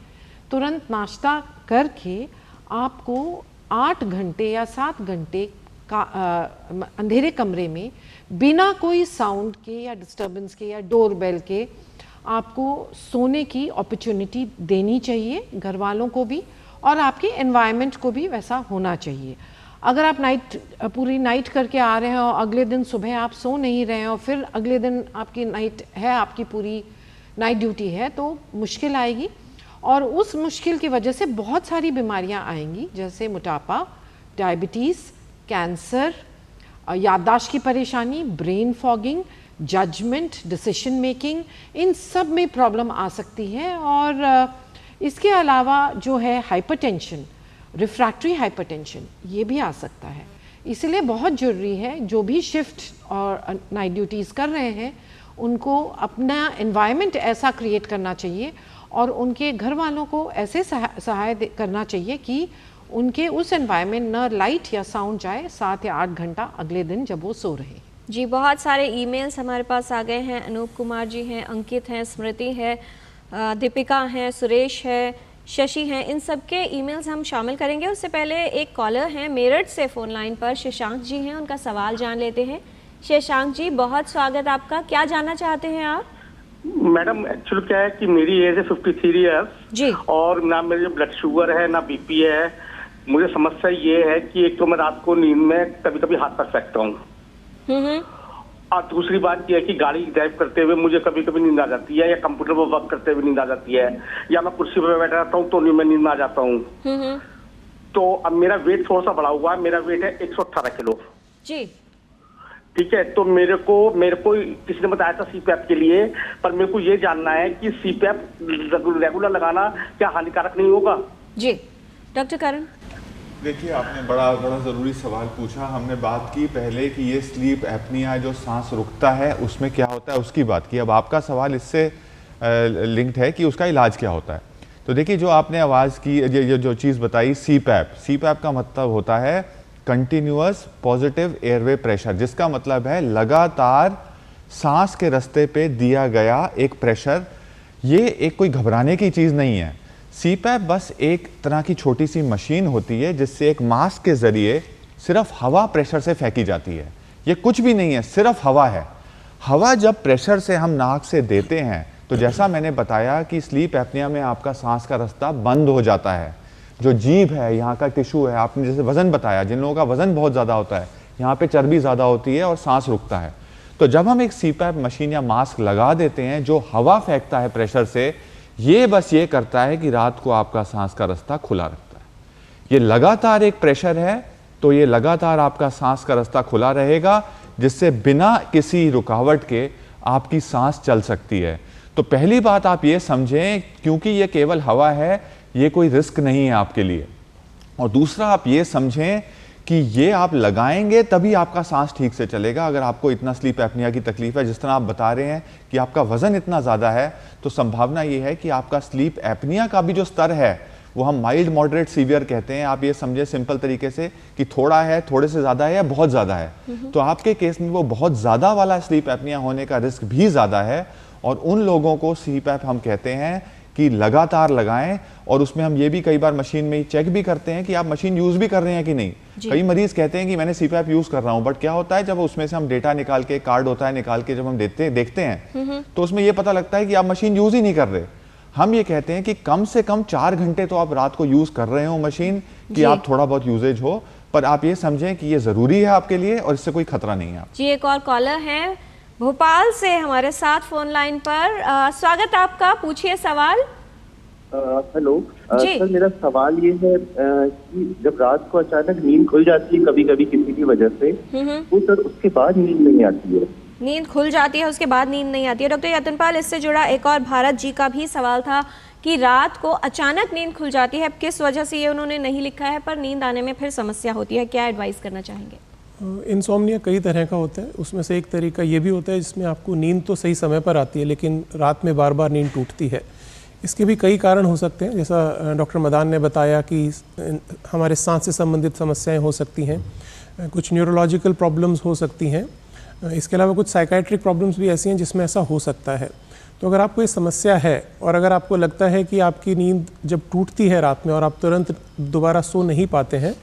तुरंत नाश्ता करके आपको 8 घंटे या 7 घंटे का अंधेरे कमरे में बिना कोई साउंड के या डिस्टर्बेंस के या डोरबेल के आपको सोने की अपॉर्चुनिटी देनी चाहिए, घर वालों को भी और आपके एनवायरनमेंट को भी वैसा होना चाहिए। अगर आप पूरी नाइट करके आ रहे हैं और अगले दिन सुबह आप सो नहीं रहे हैं और फिर अगले दिन आपकी नाइट है, आपकी पूरी नाइट ड्यूटी है, तो मुश्किल आएगी और उस मुश्किल की वजह से बहुत सारी बीमारियां आएंगी, जैसे मोटापा, डायबिटीज़, कैंसर, याददाश्त की परेशानी, brain fogging, judgement, decision making, इन सब में प्रॉब्लम आ सकती है। और इसके अलावा जो है हाइपरटेंशन, रिफ्रैक्टरी हाइपरटेंशन, ये भी आ सकता है। इसलिए बहुत ज़रूरी है जो भी शिफ्ट और नाइट ड्यूटीज़ कर रहे हैं उनको अपना एनवायरनमेंट ऐसा क्रिएट करना चाहिए और उनके घर वालों को ऐसे सहाय करना चाहिए कि उनके उस एनवायरनमेंट न लाइट या साउंड जाए 7 या 8 घंटा अगले दिन जब वो सो रहे। जी, बहुत सारे ईमेल्स हमारे पास आ गए हैं। अनूप कुमार जी हैं, अंकित हैं, स्मृति है, दीपिका हैं, सुरेश है, शशि हैं, इन सब के ईमेल्स हम शामिल करेंगे। उससे पहले एक कॉलर हैं मेरठ से फ़ोन लाइन पर, शशांक जी हैं, उनका सवाल जान लेते हैं। शशांक जी, बहुत स्वागत आपका, क्या जानना चाहते हैं आप? मैडम एक्चुअली क्या है कि मेरी एज है 53 ईयर्स जी, और ना मेरे ब्लड शुगर है ना बीपी है। मुझे समस्या ये है कि एक तो मैं रात को नींद में कभी कभी हाथ पैर फेंकता हूँ और दूसरी बात यह है कि गाड़ी ड्राइव करते हुए मुझे कभी कभी नींद आ जाती है या कंप्यूटर पर वर्क करते हुए नींद आ जाती है या मैं कुर्सी पर बैठा रहता हूँ तो मैं नींद में आ जाता हूँ। तो अब मेरा वेट थोड़ा सा बढ़ा हुआ है, मेरा वेट है 118 किलो। जी, ठीक है, तो मेरे को किसी ने बताया था सीपैप के लिए, पर मेरे को ये जानना है कि सीपैप रेगुलर लगाना क्या हानिकारक नहीं होगा? जी, डॉक्टर करण। देखिए, आपने बड़ा ज़रूरी सवाल पूछा। हमने बात की पहले कि ये स्लीप एपनिया जो सांस रुकता है उसमें क्या होता है, उसकी बात की। अब आपका सवाल इससे लिंक्ड है कि उसका इलाज क्या होता है। तो देखिए, जो आपने आवाज़ की ये जो चीज़ बताई सीपैप का मतलब होता है कंटिन्यूअस पॉजिटिव एयरवे प्रेशर, जिसका मतलब है लगातार सांस के रास्ते पे दिया गया एक प्रेशर। ये एक कोई घबराने की चीज़ नहीं है। सीपैप बस एक तरह की छोटी सी मशीन होती है जिससे एक मास्क के ज़रिए सिर्फ हवा प्रेशर से फेंकी जाती है। ये कुछ भी नहीं है, सिर्फ हवा है। हवा जब प्रेशर से हम नाक से देते हैं तो जैसा मैंने बताया कि स्लीप एपनिया में आपका सांस का रास्ता बंद हो जाता है। जो जीभ है, यहाँ का टिश्यू है, आपने जैसे वज़न बताया, जिन लोगों का वज़न बहुत ज़्यादा होता है, यहाँ पे चर्बी ज़्यादा होती है और सांस रुकता है। तो जब हम एक सीपैप मशीन या मास्क लगा देते हैं जो हवा फेंकता है प्रेशर से, ये बस ये करता है कि रात को आपका सांस का रास्ता खुला रखता है। ये लगातार एक प्रेशर है, तो ये लगातार आपका सांस का रास्ता खुला रहेगा जिससे बिना किसी रुकावट के आपकी सांस चल सकती है। तो पहली बात आप ये समझें, क्योंकि ये केवल हवा है, ये कोई रिस्क नहीं है आपके लिए। और दूसरा, आप ये समझें कि ये आप लगाएंगे तभी आपका सांस ठीक से चलेगा। अगर आपको इतना स्लीप एपनिया की तकलीफ है, जिस तरह आप बता रहे हैं कि आपका वज़न इतना ज़्यादा है, तो संभावना ये है कि आपका स्लीप एपनिया का भी जो स्तर है वो हम माइल्ड मॉडरेट सीवियर कहते हैं। आप ये समझे सिंपल तरीके से कि थोड़ा है, थोड़े से ज़्यादा है या बहुत ज़्यादा है। तो आपके केस में वो बहुत ज़्यादा वाला स्लीप एपनिया होने का रिस्क भी ज़्यादा है। और उन लोगों को सीपैप हम कहते हैं कि लगातार लगाएं। और उसमें हम ये भी कई बार मशीन में चेक भी करते हैं कि आप मशीन यूज़ भी कर रहे हैं कि नहीं। कई मरीज कहते हैं कि मैंने सीपैप यूज़ कर रहा हूं, बट क्या होता है जब उसमें से हम डेटा निकाल के, कार्ड होता है निकाल के जब हम देखते हैं तो उसमें ये पता लगता है कि आप मशीन यूज़ ही नहीं कर रहे। हम ये कहते हैं कि कम से कम 4 घंटे तो आप रात को यूज़ कर रहे हो मशीन, कि आप थोड़ा बहुत यूजेज हो, पर आप ये समझें कि ये ज़रूरी है आपके लिए और इससे कोई खतरा नहीं है। जी, एक और कॉलर है भोपाल से हमारे साथ फ़ोन लाइन पर। स्वागत आपका, पूछिए सवाल। हेलो सर, मेरा सवाल ये है कि जब रात को अचानक नींद खुल जाती है कभी कभी किसी की वजह से, तो सर उसके बाद नींद नहीं आती है। नींद खुल जाती है, उसके बाद नींद नहीं आती है। डॉक्टर यतनपाल, इससे जुड़ा एक और भारत जी का भी सवाल था कि रात को अचानक नींद खुल जाती है, किस वजह से ये उन्होंने नहीं लिखा है, पर नींद आने में फिर समस्या होती है, क्या एडवाइस करना चाहेंगे? इंसोम्निया कई तरह का होता है। उसमें से एक तरीका ये भी होता है जिसमें आपको नींद तो सही समय पर आती है लेकिन रात में बार बार नींद टूटती है। इसके भी कई कारण हो सकते हैं, जैसा डॉक्टर मदान ने बताया कि हमारे सांस से संबंधित समस्याएं हो सकती हैं, कुछ न्यूरोलॉजिकल प्रॉब्लम्स हो सकती हैं। इसके अलावा कुछ साइकाइट्रिक प्रॉब्लम्स भी ऐसी हैं जिसमें ऐसा हो सकता है। तो अगर आपको ये समस्या है और अगर आपको लगता है कि आपकी नींद जब टूटती है रात में और आप तुरंत दोबारा सो नहीं पाते हैं,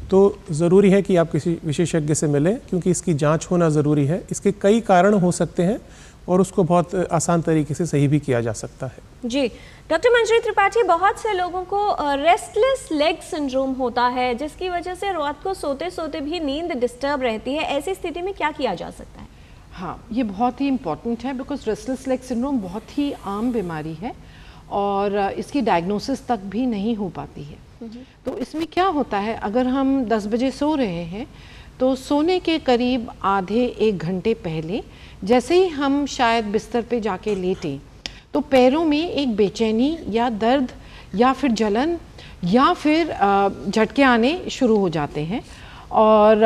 तो ज़रूरी है कि आप किसी विशेषज्ञ से मिलें, क्योंकि इसकी जांच होना ज़रूरी है। इसके कई कारण हो सकते हैं और उसको बहुत आसान तरीके से सही भी किया जा सकता है। जी डॉक्टर मंजरी त्रिपाठी, बहुत से लोगों को रेस्टलेस लेग सिंड्रोम होता है, जिसकी वजह से रात को सोते सोते भी नींद डिस्टर्ब रहती है। ऐसी स्थिति में क्या किया जा सकता है? हाँ, ये बहुत ही इम्पॉर्टेंट है, बिकॉज रेस्टलेस लेग सिंड्रोम बहुत ही आम बीमारी है और इसकी डायग्नोसिस तक भी नहीं हो पाती है। तो इसमें क्या होता है, अगर हम 10 बजे सो रहे हैं तो सोने के करीब आधे 1 घंटे पहले जैसे ही हम शायद बिस्तर पे जाके लेटें तो पैरों में एक बेचैनी या दर्द या फिर जलन या फिर झटके आने शुरू हो जाते हैं और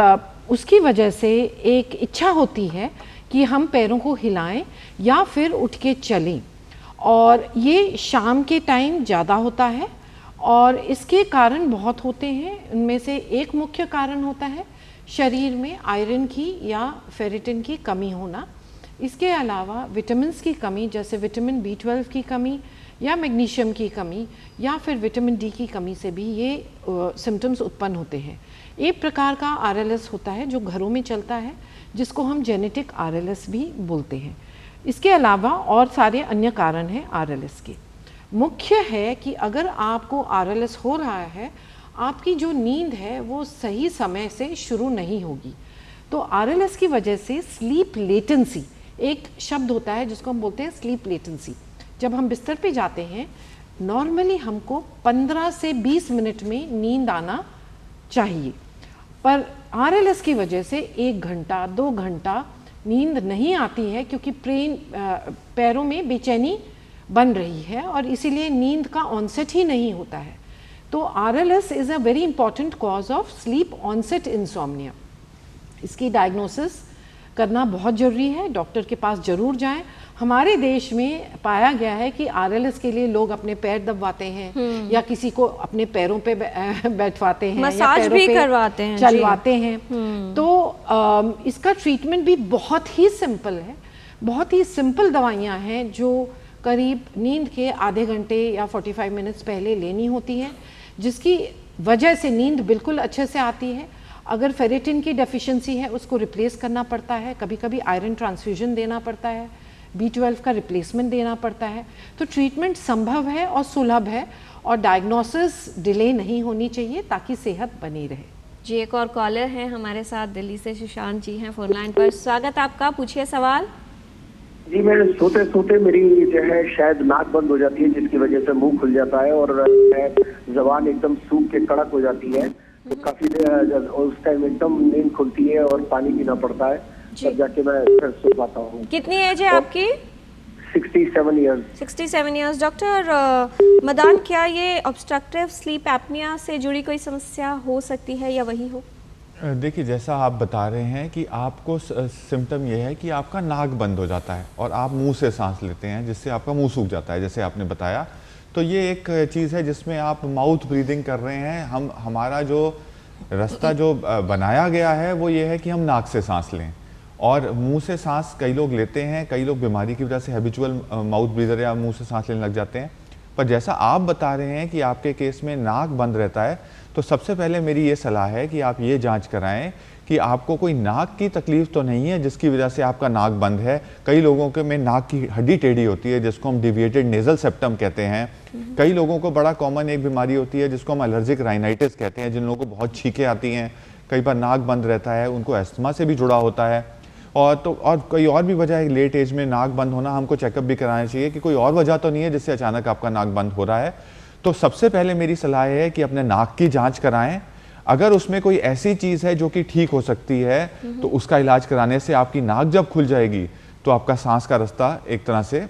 उसकी वजह से एक इच्छा होती है कि हम पैरों को हिलाएं या फिर उठ के चलें, और ये शाम के टाइम ज़्यादा होता है और इसके कारण बहुत होते हैं। उनमें से एक मुख्य कारण होता है शरीर में आयरन की या फेरिटिन की कमी होना। इसके अलावा विटामिन्स की कमी, जैसे विटामिन B12 की कमी या मैग्नीशियम की कमी या फिर विटामिन D की कमी से भी ये सिम्टम्स उत्पन्न होते हैं। एक प्रकार का RLS होता है जो घरों में चलता है, जिसको हम जेनेटिक RLS भी बोलते हैं। इसके अलावा और सारे अन्य कारण हैं RLS के। मुख्य है कि अगर आपको RLS हो रहा है, आपकी जो नींद है वो सही समय से शुरू नहीं होगी। तो RLS की वजह से स्लीप लेटेंसी एक शब्द होता है जिसको हम बोलते हैं स्लीप लेटेंसी। जब हम बिस्तर पे जाते हैं, नॉर्मली हमको 15 से 20 मिनट में नींद आना चाहिए, पर RLS की वजह से 1 घंटा 2 घंटा नींद नहीं आती है, क्योंकि पैरों में बेचैनी बन रही है और इसीलिए नींद का ऑनसेट ही नहीं होता है। तो RLS is a very important cause of sleep onset insomnia. इसकी डायग्नोसिस करना बहुत ज़रूरी है, डॉक्टर के पास ज़रूर जाएं। हमारे देश में पाया गया है कि RLS के लिए लोग अपने पैर दबवाते हैं या किसी को अपने पैरों पे बैठवाते हैं, मसाज भी करवाते हैं, चलवाते हैं। तो इसका ट्रीटमेंट भी बहुत ही सिंपल है। बहुत ही सिंपल दवाइयाँ हैं जो करीब नींद के आधे घंटे या 45 मिनट्स पहले लेनी होती हैं, जिसकी वजह से नींद बिल्कुल अच्छे से आती है। अगर फेरिटिन की डेफिशिएंसी है उसको रिप्लेस करना पड़ता है, कभी कभी आयरन ट्रांसफ्यूजन देना पड़ता है, B12 का रिप्लेसमेंट देना पड़ता है। तो ट्रीटमेंट संभव है और सुलभ है और डायग्नोसिस डिले नहीं होनी चाहिए ताकि सेहत बनी रहे। जी एक और कॉलर हैं हमारे साथ, दिल्ली से सुशांत जी हैं फोन लाइन पर। स्वागत आपका, पूछिए सवाल। जी मैं सोते सोते मेरी जो है शायद नाक बंद हो जाती है, जिसकी वजह से मुंह खुल जाता है और जबान एकदम सूख के कड़क हो जाती है। तो काफी देर उस टाइम एकदम नींद खुलती है और पानी पीना पड़ता है, तब जाके मैं फिर सो पाता हूँ। कितनी एज है आपकी? 67 ईयर्स। 67 ईयर्स। डॉक्टर मदान, क्या ये ऑब्स्ट्रक्टिव स्लीप एपनिया से जुड़ी कोई समस्या हो सकती है या वही हो? देखिए, जैसा आप बता रहे हैं कि आपको सिम्टम ये है कि आपका नाक बंद हो जाता है और आप मुंह से सांस लेते हैं, जिससे आपका मुंह सूख जाता है, जैसे आपने बताया। तो ये एक चीज़ है जिसमें आप माउथ ब्रीदिंग कर रहे हैं। हमारा जो रास्ता जो बनाया गया है वो ये है कि हम नाक से सांस लें, और मुंह से सांस कई लोग लेते हैं, कई लोग बीमारी की वजह से हैबिचुअल माउथ ब्रीदर या मुंह से सांस लेने लग जाते हैं। पर जैसा आप बता रहे हैं कि आपके केस में नाक बंद रहता है, तो सबसे पहले मेरी ये सलाह है कि आप ये जांच कराएं कि आपको कोई नाक की तकलीफ तो नहीं है जिसकी वजह से आपका नाक बंद है। कई लोगों के में नाक की हड्डी टेढ़ी होती है, जिसको हम डिविएटेड नेजल सेप्टम कहते हैं। कई लोगों को बड़ा कॉमन एक बीमारी होती है जिसको हम एलर्जिक राइनाइटिस कहते हैं, जिन लोगों को बहुत छींकें आती हैं, कई बार नाक बंद रहता है, उनको अस्थमा से भी जुड़ा होता है। और कोई और भी वजह है लेट एज में नाक बंद होना, हमको चेकअप भी कराना चाहिए कि कोई और वजह तो नहीं है जिससे अचानक आपका नाक बंद हो रहा है। तो सबसे पहले मेरी सलाह है कि अपने नाक की जांच कराएं। अगर उसमें कोई ऐसी चीज़ है जो कि ठीक हो सकती है तो उसका इलाज कराने से आपकी नाक जब खुल जाएगी तो आपका सांस का रास्ता एक तरह से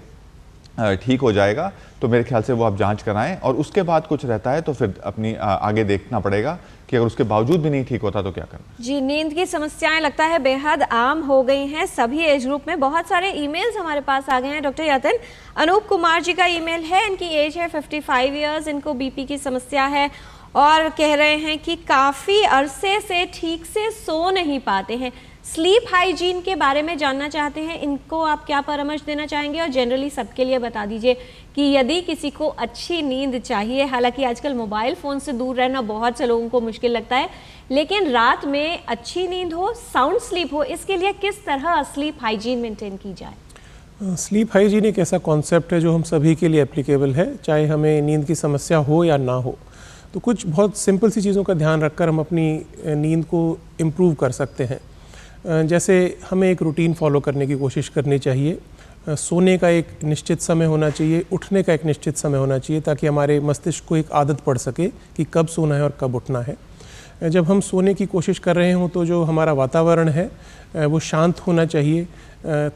ठीक हो जाएगा। तो मेरे ख्याल से वो आप जांच कराएं, और उसके बाद कुछ रहता है तो फिर अपनी आगे देखना पड़ेगा कि अगर उसके बावजूद भी नहीं ठीक होता तो क्या करना। जी, नींद की समस्याएं लगता है बेहद आम हो गई हैं सभी एज ग्रुप में। बहुत सारे ईमेल्स हमारे पास आ गए हैं। डॉक्टर यतन, अनूप कुमार जी का ईमेल है, इनकी एज है 55 ईयर्स, इनको बीपी की समस्या है और कह रहे हैं कि काफ़ी अरसे से ठीक से सो नहीं पाते हैं, स्लीप हाइजीन के बारे में जानना चाहते हैं, इनको आप क्या परामर्श देना चाहेंगे? और जनरली सबके लिए बता दीजिए कि यदि किसी को अच्छी नींद चाहिए, हालांकि आजकल मोबाइल फ़ोन से दूर रहना बहुत से लोगों को मुश्किल लगता है, लेकिन रात में अच्छी नींद हो, साउंड स्लीप हो, इसके लिए किस तरह स्लीप हाइजीन मेंटेन की जाए? स्लीप हाइजीन एक ऐसा कॉन्सेप्ट है जो हम सभी के लिए एप्लीकेबल है, चाहे हमें नींद की समस्या हो या ना हो। तो कुछ बहुत सिंपल सी चीज़ों का ध्यान रखकर हम अपनी नींद को इम्प्रूव कर सकते हैं। जैसे हमें एक रूटीन फॉलो करने की कोशिश करनी चाहिए। सोने का एक निश्चित समय होना चाहिए, उठने का एक निश्चित समय होना चाहिए, ताकि हमारे मस्तिष्क को एक आदत पड़ सके कि कब सोना है और कब उठना है। जब हम सोने की कोशिश कर रहे हों तो जो हमारा वातावरण है वो शांत होना चाहिए।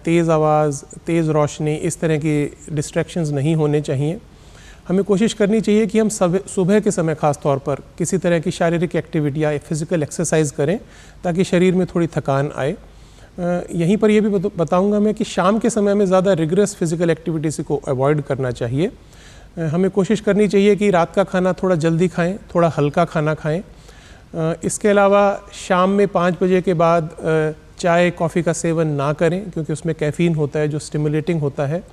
तेज़ आवाज़, तेज़ रोशनी, इस तरह की डिस्ट्रैक्शंस नहीं होने चाहिए। हमें कोशिश करनी चाहिए कि हम सुबह के समय ख़ास तौर पर किसी तरह की शारीरिक एक्टिविटी या फिज़िकल एक्सरसाइज करें, ताकि शरीर में थोड़ी थकान आए। यहीं पर यह भी बताऊंगा मैं कि शाम के समय में ज़्यादा रिगरस फिज़िकल एक्टिविटीज़ को अवॉइड करना चाहिए। हमें कोशिश करनी चाहिए कि रात का खाना थोड़ा जल्दी खाएं, थोड़ा हल्का खाना खाएं। इसके अलावा शाम में 5 बजे के बाद चाय कॉफ़ी का सेवन ना करें, क्योंकि उसमें कैफ़ीन होता है जो स्टिमुलेटिंग होता है।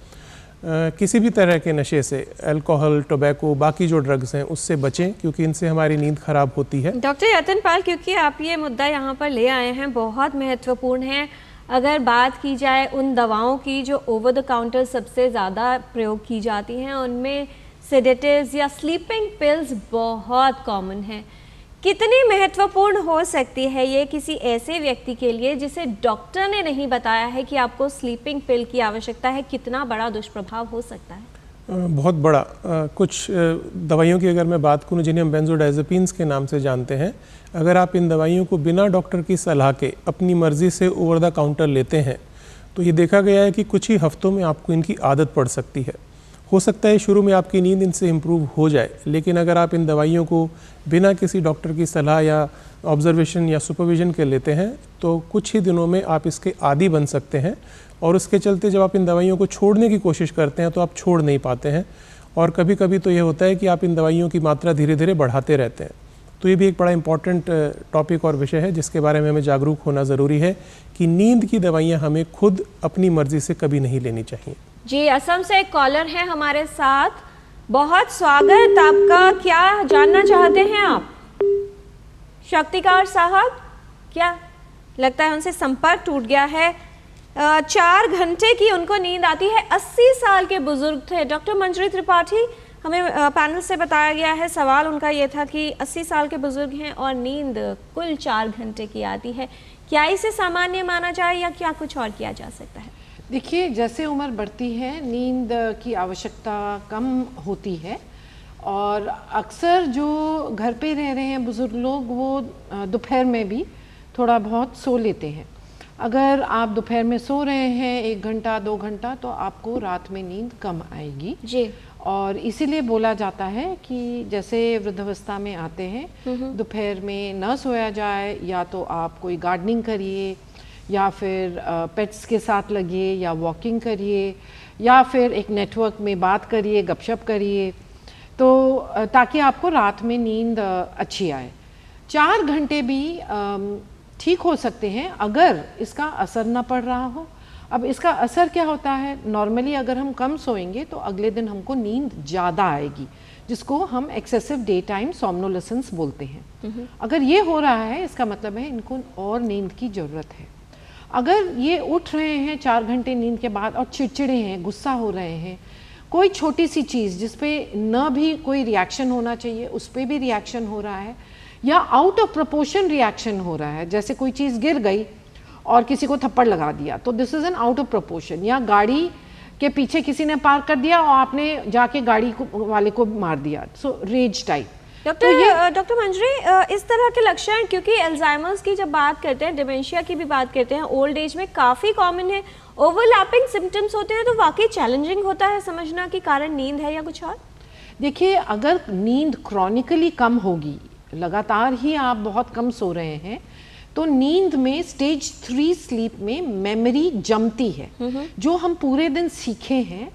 किसी भी तरह के नशे से, अल्कोहल, टोबैको, बाकी जो ड्रग्स हैं उससे बचें, क्योंकि इनसे हमारी नींद ख़राब होती है। डॉक्टर यतन पाल, क्योंकि आप ये मुद्दा यहाँ पर ले आए हैं, बहुत महत्वपूर्ण है। अगर बात की जाए उन दवाओं की जो ओवर द काउंटर सबसे ज़्यादा प्रयोग की जाती हैं, उनमें सेडेटिव्स या स्लीपिंग पिल्स बहुत कॉमन है। कितनी महत्वपूर्ण हो सकती है ये किसी ऐसे व्यक्ति के लिए जिसे डॉक्टर ने नहीं बताया है कि आपको स्लीपिंग पिल की आवश्यकता है? कितना बड़ा दुष्प्रभाव हो सकता है? बहुत बड़ा। कुछ दवाइयों की अगर मैं बात करूं जिन्हें हम बेंजोडाइज़ेपिन्स के नाम से जानते हैं, अगर आप इन दवाइयों को बिना डॉक्टर की सलाह के अपनी मर्ज़ी से ओवर द काउंटर लेते हैं, तो ये देखा गया है कि कुछ ही हफ्तों में आपको इनकी आदत पड़ सकती है। हो सकता है शुरू में आपकी नींद इनसे इम्प्रूव हो जाए, लेकिन अगर आप इन दवाइयों को बिना किसी डॉक्टर की सलाह या ऑब्जर्वेशन या सुपरविज़न के लेते हैं, तो कुछ ही दिनों में आप इसके आदी बन सकते हैं। और उसके चलते जब आप इन दवाइयों को छोड़ने की कोशिश करते हैं तो आप छोड़ नहीं पाते हैं, और कभी कभी तो ये होता है कि आप इन दवाइयों की मात्रा धीरे धीरे बढ़ाते रहते हैं। तो ये भी एक बड़ा इंपॉर्टेंट टॉपिक और विषय है जिसके बारे में हमें जागरूक होना ज़रूरी है कि नींद की दवाइयाँ हमें खुद अपनी मर्ज़ी से कभी नहीं लेनी चाहिए। जी, असम से एक कॉलर है हमारे साथ, बहुत स्वागत आपका। क्या जानना चाहते हैं आप? शक्तिकार साहब, क्या लगता है उनसे संपर्क टूट गया है? 4 घंटे की उनको नींद आती है, 80 साल के बुजुर्ग थे। डॉक्टर मंजरी त्रिपाठी, हमें पैनल से बताया गया है, सवाल उनका ये था कि 80 साल के बुजुर्ग हैं और नींद कुल 4 घंटे की आती है। क्या इसे सामान्य माना जाए या क्या कुछ और किया जा सकता है? देखिए, जैसे उम्र बढ़ती है नींद की आवश्यकता कम होती है, और अक्सर जो घर पे रह रहे हैं बुज़ुर्ग लोग, वो दोपहर में भी थोड़ा बहुत सो लेते हैं। अगर आप दोपहर में सो रहे हैं 1 घंटा 2 घंटा, तो आपको रात में नींद कम आएगी जी। और इसीलिए बोला जाता है कि जैसे वृद्धावस्था में आते हैं, दोपहर में न सोया जाए, या तो आप कोई गार्डनिंग करिए, या फिर पेट्स के साथ लगिए, या वॉकिंग करिए, या फिर एक नेटवर्क में बात करिए, गपशप करिए, तो ताकि आपको रात में नींद अच्छी आए। 4 घंटे भी ठीक हो सकते हैं अगर इसका असर ना पड़ रहा हो। अब इसका असर क्या होता है? नॉर्मली अगर हम कम सोएंगे तो अगले दिन हमको नींद ज़्यादा आएगी, जिसको हम एक्सेसिव डे टाइम सोमनोलेसेंस बोलते हैं। अगर ये हो रहा है, इसका मतलब है इनको और नींद की ज़रूरत है। अगर ये उठ रहे हैं 4 घंटे नींद के बाद और चिड़चिड़े हैं, गुस्सा हो रहे हैं, कोई छोटी सी चीज़ जिस पे न भी कोई रिएक्शन होना चाहिए उस पे भी रिएक्शन हो रहा है, या आउट ऑफ प्रोपोर्शन रिएक्शन हो रहा है, जैसे कोई चीज़ गिर गई और किसी को थप्पड़ लगा दिया, तो this is an out of proportion. या गाड़ी के पीछे किसी ने पार्क कर दिया और आपने जाके गाड़ी वाले को मार दिया, सो रेज टाइप। डॉक्टर मंजरी, इस तरह के लक्षण, क्योंकि अल्जाइमर्स की जब बात करते हैं, डिमेंशिया की भी बात करते हैं, ओल्ड एज में काफ़ी कॉमन है, ओवरलैपिंग सिम्टम्स होते हैं, तो वाकई चैलेंजिंग होता है समझना कि कारण नींद है या कुछ और। देखिए, अगर नींद क्रॉनिकली कम होगी, लगातार ही आप बहुत कम सो रहे हैं, तो नींद में स्टेज 3 स्लीप में मेमोरी जमती है। जो हम पूरे दिन सीखे हैं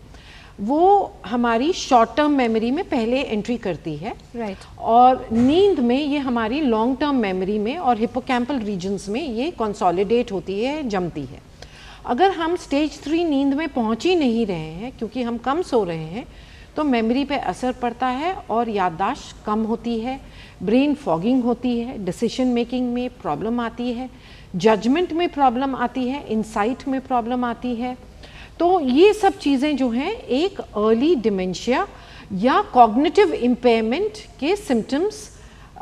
वो हमारी शॉर्ट टर्म मेमोरी में पहले एंट्री करती है, राइट, और नींद में ये हमारी लॉन्ग टर्म मेमोरी में और हिप्पोकैम्पल रीजन्स में ये कंसोलिडेट होती है, जमती है। अगर हम स्टेज 3 नींद में पहुंच ही नहीं रहे हैं क्योंकि हम कम सो रहे हैं, तो मेमोरी पे असर पड़ता है और याददाश्त कम होती है, ब्रेन फॉगिंग होती है, डिसीजन मेकिंग में प्रॉब्लम आती है, जजमेंट में प्रॉब्लम आती है, इंसाइट में प्रॉब्लम आती है। तो ये सब चीज़ें जो हैं एक अर्ली डिमेंशिया या कॉग्निटिव इम्पेयरमेंट के सिम्टम्स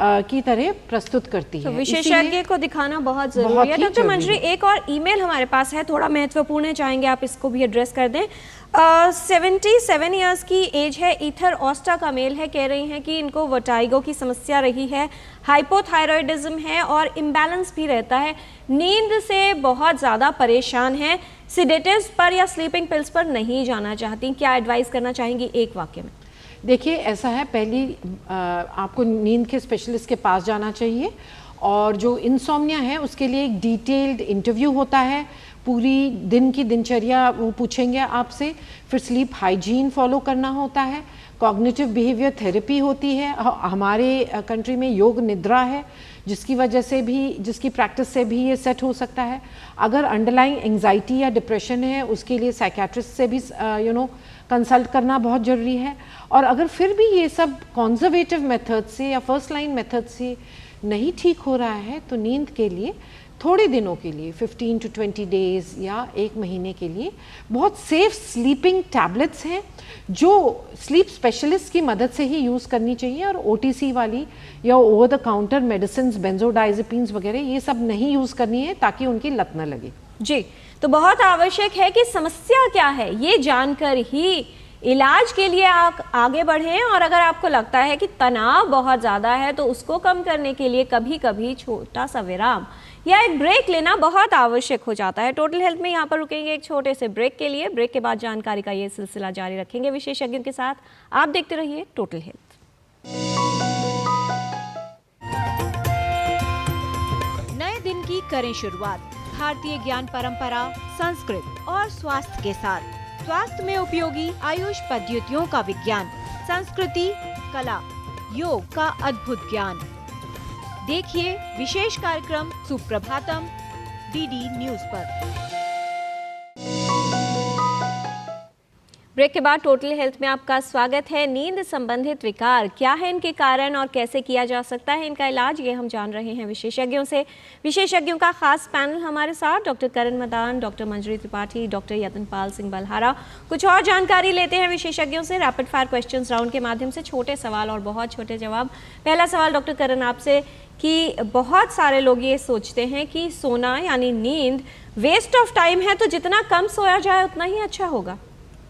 की तरह प्रस्तुत करती है। तो विशेषज्ञ को दिखाना बहुत जरूरी है। डॉक्टर मंजरी, एक और ईमेल हमारे पास है, थोड़ा महत्वपूर्ण है, चाहेंगे आप इसको भी एड्रेस कर दें। 77 इयर्स की एज है, ईथर ऑस्टा का मेल है, कह रही हैं कि इनको वर्टाइगो की समस्या रही है, हाइपोथायरॉयडिज्म है और इम्बैलेंस भी रहता है, नींद से बहुत ज़्यादा परेशान है, सिडेटिव्स पर या स्लीपिंग पिल्स पर नहीं जाना चाहती, क्या एडवाइस करना चाहेंगी एक वाक्य में? देखिए, ऐसा है, पहली आपको नींद के स्पेशलिस्ट के पास जाना चाहिए, और जो इंसोम्निया है उसके लिए एक डिटेल्ड इंटरव्यू होता है, पूरी दिन की दिनचर्या वो पूछेंगे आपसे, फिर स्लीप हाइजीन फॉलो करना होता है, कॉग्निटिव बिहेवियर थेरेपी होती है, हमारे कंट्री में योग निद्रा है जिसकी वजह से भी, जिसकी प्रैक्टिस से भी ये सेट हो सकता है। अगर अंडरलाइंग एंजाइटी या डिप्रेशन है उसके लिए साइकेट्रिस्ट से भी कंसल्ट करना बहुत ज़रूरी है। और अगर फिर भी ये सब कॉन्जर्वेटिव मेथड से या फर्स्ट लाइन मेथड से नहीं ठीक हो रहा है, तो नींद के लिए थोड़े दिनों के लिए 15 to 20 डेज या 1 महीने के लिए बहुत सेफ स्लीपिंग टैबलेट्स हैं जो स्लीप स्पेशलिस्ट की मदद से ही यूज़ करनी चाहिए, और OTC वाली या over the counter medicine, benzodiazepines वगैरह ये सब नहीं यूज़ करनी है ताकि उनकी लत न लगे। जी, तो बहुत आवश्यक है कि समस्या क्या है ये जानकर ही इलाज के लिए आप आगे बढ़ें, और अगर आपको लगता है कि तनाव बहुत ज़्यादा है तो उसको कम करने के लिए कभी कभी छोटा सा विराम या एक ब्रेक लेना बहुत आवश्यक हो जाता है। टोटल हेल्थ में यहाँ पर रुकेंगे एक छोटे से ब्रेक के लिए, ब्रेक के बाद जानकारी का ये सिलसिला जारी रखेंगे विशेषज्ञों के साथ। आप देखते रहिए टोटल हेल्थ। नए दिन की करें शुरुआत भारतीय ज्ञान परंपरा, संस्कृत और स्वास्थ्य के साथ। स्वास्थ्य में उपयोगी आयुष पद्धतियों का विज्ञान, संस्कृति, कला, योग का अद्भुत ज्ञान। देखिए विशेष कार्यक्रम सुप्रभातम DD न्यूज पर। ब्रेक के बाद टोटल हेल्थ में आपका स्वागत है। नींद संबंधित विकार क्या है, इनके कारण और कैसे किया जा सकता है इनका इलाज, ये हम जान रहे हैं विशेषज्ञों से। विशेषज्ञों का खास पैनल हमारे साथ, डॉक्टर करण मदान, डॉक्टर मंजरी त्रिपाठी, डॉक्टर यतनपाल सिंह बलहारा। कुछ और जानकारी लेते हैं विशेषज्ञों से रैपिड फायर क्वेश्चंस राउंड के माध्यम से, छोटे सवाल और बहुत छोटे जवाब। पहला सवाल डॉक्टर करण आपसे कि बहुत सारे लोग ये सोचते हैं कि सोना यानी नींद वेस्ट ऑफ टाइम है, तो जितना कम सोया जाए उतना ही अच्छा होगा।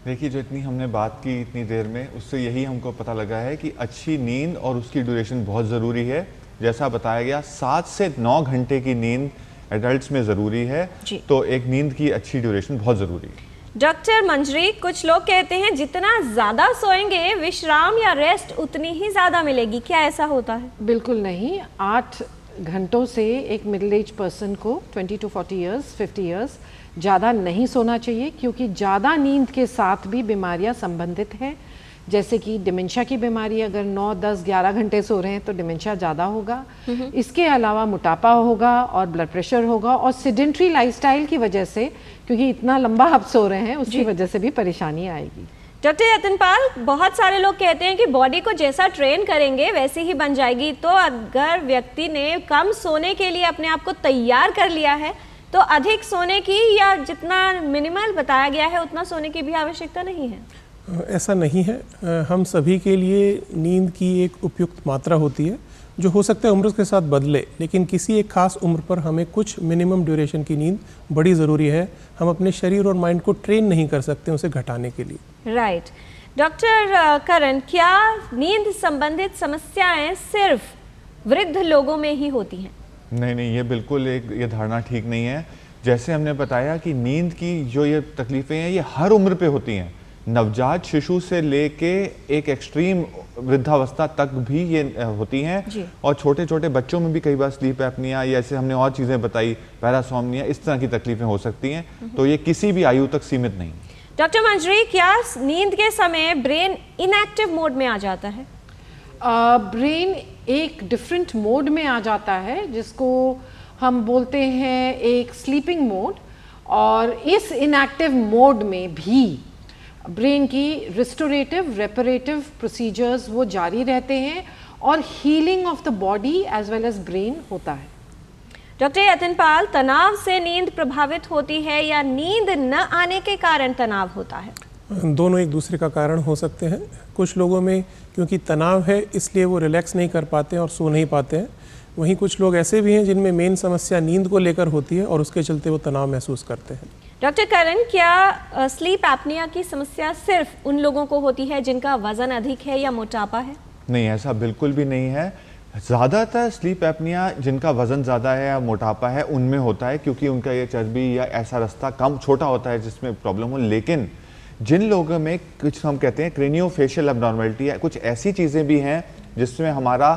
देखिए, जो इतनी हमने बात की इतनी देर में, उससे यही हमको पता लगा है कि अच्छी नींद और उसकी ड्यूरेशन बहुत ज़रूरी है। जैसा बताया गया, 7 से 9 घंटे की नींद एडल्ट्स में ज़रूरी है, तो एक नींद की अच्छी ड्यूरेशन बहुत ज़रूरी है। डॉक्टर मंजरी, कुछ लोग कहते हैं जितना ज़्यादा सोएंगे विश्राम या रेस्ट उतनी ही ज़्यादा मिलेगी, क्या ऐसा होता है? बिल्कुल नहीं। 8 घंटों से एक मिडिल एज पर्सन को 20 to 40 ईयर्स, 50 ईयर्स ज़्यादा नहीं सोना चाहिए, क्योंकि ज़्यादा नींद के साथ भी बीमारियां संबंधित हैं, जैसे कि डिमेंशिया की बीमारी। अगर 9, 10, 11 घंटे सो रहे हैं तो डिमेंशिया ज़्यादा होगा। इसके अलावा मोटापा होगा और ब्लड प्रेशर होगा, और सिडेंट्री लाइफस्टाइल की वजह से, क्योंकि इतना लंबा आप सो रहे हैं, उसकी वजह से भी परेशानी आएगी। डॉक्टर यतनपाल, बहुत सारे लोग कहते हैं कि बॉडी को जैसा ट्रेन करेंगे वैसे ही बन जाएगी, तो अगर व्यक्ति ने कम सोने के लिए अपने आप को तैयार कर लिया है तो अधिक सोने की या जितना मिनिमल बताया गया है उतना सोने की भी आवश्यकता नहीं है? ऐसा नहीं है। हम सभी के लिए नींद की एक उपयुक्त मात्रा होती है, जो हो सकता है उम्र के साथ बदले, लेकिन किसी एक खास उम्र पर हमें कुछ मिनिमम ड्यूरेशन की नींद बड़ी ज़रूरी है। हम अपने शरीर और माइंड को ट्रेन नहीं कर सकते उसे घटाने के लिए। राइट। डॉक्टर करण, क्या नींद संबंधित समस्याएं सिर्फ वृद्ध लोगों में ही होती हैं? नहीं, ये बिल्कुल ये धारणा ठीक नहीं है। जैसे हमने बताया कि नींद की जो ये तकलीफ़ें हैं ये हर उम्र पे होती हैं, नवजात शिशु से लेके एक एक्सट्रीम वृद्धावस्था तक भी ये होती हैं, और छोटे छोटे बच्चों में भी कई बार स्लीप एपनिया या ऐसे हमने और चीज़ें बताई, पैरासोमनिया, इस तरह की तकलीफ़ें हो सकती हैं। तो ये किसी भी आयु तक सीमित नहीं। डॉक्टर मंजरी, क्या नींद के समय ब्रेन इनएक्टिव मोड में आ जाता है? ब्रेन एक डिफरेंट मोड में आ जाता है जिसको हम बोलते हैं एक स्लीपिंग मोड, और इस इनएक्टिव मोड में भी ब्रेन की रिस्टोरेटिव रेपरेटिव प्रोसीजर्स वो जारी रहते हैं और healing of the body as well as brain होता है। डॉक्टर यतनपाल, तनाव से नींद प्रभावित होती है या नींद न आने के कारण तनाव होता है? दोनों एक दूसरे का कारण हो सकते हैं। कुछ लोगों में क्योंकि तनाव है इसलिए वो रिलैक्स नहीं कर पाते हैं और सो नहीं पाते हैं। वहीं कुछ लोग ऐसे भी हैं जिनमें मेन समस्या नींद को लेकर होती है और उसके चलते वो तनाव महसूस करते हैं। डॉक्टर करण, क्या स्लीप एपनिया की समस्या सिर्फ उन लोगों को होती है जिनका वजन अधिक है या मोटापा है? नहीं, ऐसा बिल्कुल भी नहीं है। ज़्यादातर स्लीप एपनिया जिनका वज़न ज़्यादा है या मोटापा है उनमें होता है, क्योंकि उनका ये चर्बी या ऐसा रास्ता कम छोटा होता है जिसमें प्रॉब्लम हो। लेकिन जिन लोगों में कुछ हम कहते हैं क्रेनियोफेशियल एब्नॉर्मलिटी है, कुछ ऐसी चीज़ें भी हैं जिसमें हमारा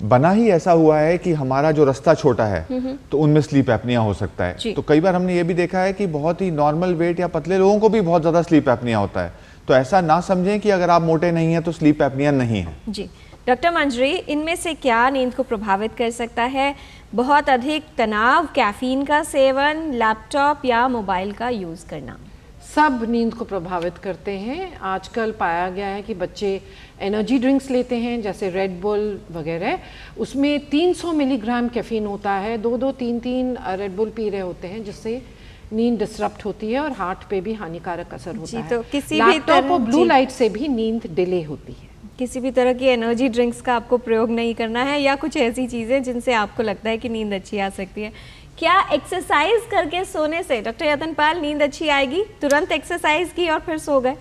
बना ही ऐसा हुआ है कि हमारा जो रास्ता छोटा है, तो उनमें स्लीप एपनिया हो सकता है। तो कई बार हमने ये भी देखा है कि बहुत ही नॉर्मल वेट या पतले लोगों को भी बहुत ज़्यादा स्लीप एपनिया होता है। तो ऐसा ना समझें कि अगर आप मोटे नहीं हैं तो स्लीप एपनिया नहीं है। जी डॉक्टर मंजरी, इनमें से क्या नींद को प्रभावित कर सकता है? बहुत अधिक तनाव, कैफीन का सेवन, लैपटॉप या मोबाइल का यूज़ करना? सब नींद को प्रभावित करते हैं। आजकल पाया गया है कि बच्चे एनर्जी ड्रिंक्स लेते हैं जैसे रेड बुल वगैरह, उसमें 300 मिलीग्राम कैफीन होता है। 2-2, 3-3 रेड बुल पी रहे होते हैं जिससे नींद डिस्टर्ब होती है और हार्ट पे भी हानिकारक असर होता है। तो किसी भी लैपटॉप और ब्लू लाइट से भी नींद डिले होती है। किसी भी तरह की एनर्जी ड्रिंक्स का आपको प्रयोग नहीं करना है या कुछ ऐसी चीज़ें जिनसे आपको लगता है कि नींद अच्छी आ सकती है। क्या एक्सरसाइज करके सोने से, डॉक्टर यतनपाल, नींद अच्छी आएगी? तुरंत एक्सरसाइज की और फिर सो गए?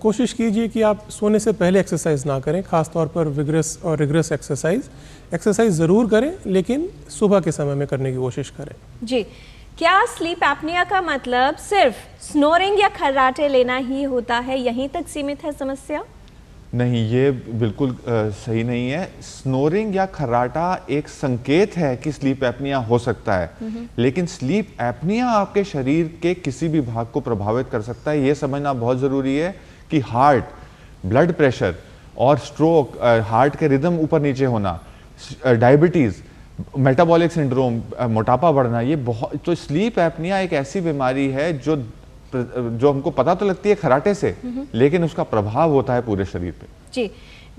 कोशिश कीजिए कि आप सोने से पहले एक्सरसाइज ना करें, खासतौर पर विग्रस और रिग्रस एक्सरसाइज ज़रूर करें, लेकिन सुबह के समय में करने की कोशिश करें। जी, क्या स्लीप एपनिया का मतलब सिर्फ स्नोरिंग या खर्राटे लेना ही होता है, यहीं तक सीमित है समस्या? नहीं, ये बिल्कुल सही नहीं है। स्नोरिंग या खर्राटा एक संकेत है कि स्लीप एपनिया हो सकता है, लेकिन स्लीप एपनिया आपके शरीर के किसी भी भाग को प्रभावित कर सकता है। ये समझना बहुत ज़रूरी है कि हार्ट, ब्लड प्रेशर और स्ट्रोक, हार्ट के रिदम ऊपर नीचे होना, डायबिटीज़, मेटाबॉलिक सिंड्रोम, मोटापा बढ़ना, ये बहुत। तो स्लीप एपनिया एक ऐसी बीमारी है जो हमको पता तो लगती है खराटे से, लेकिन उसका प्रभाव होता है पूरे शरीर पे। जी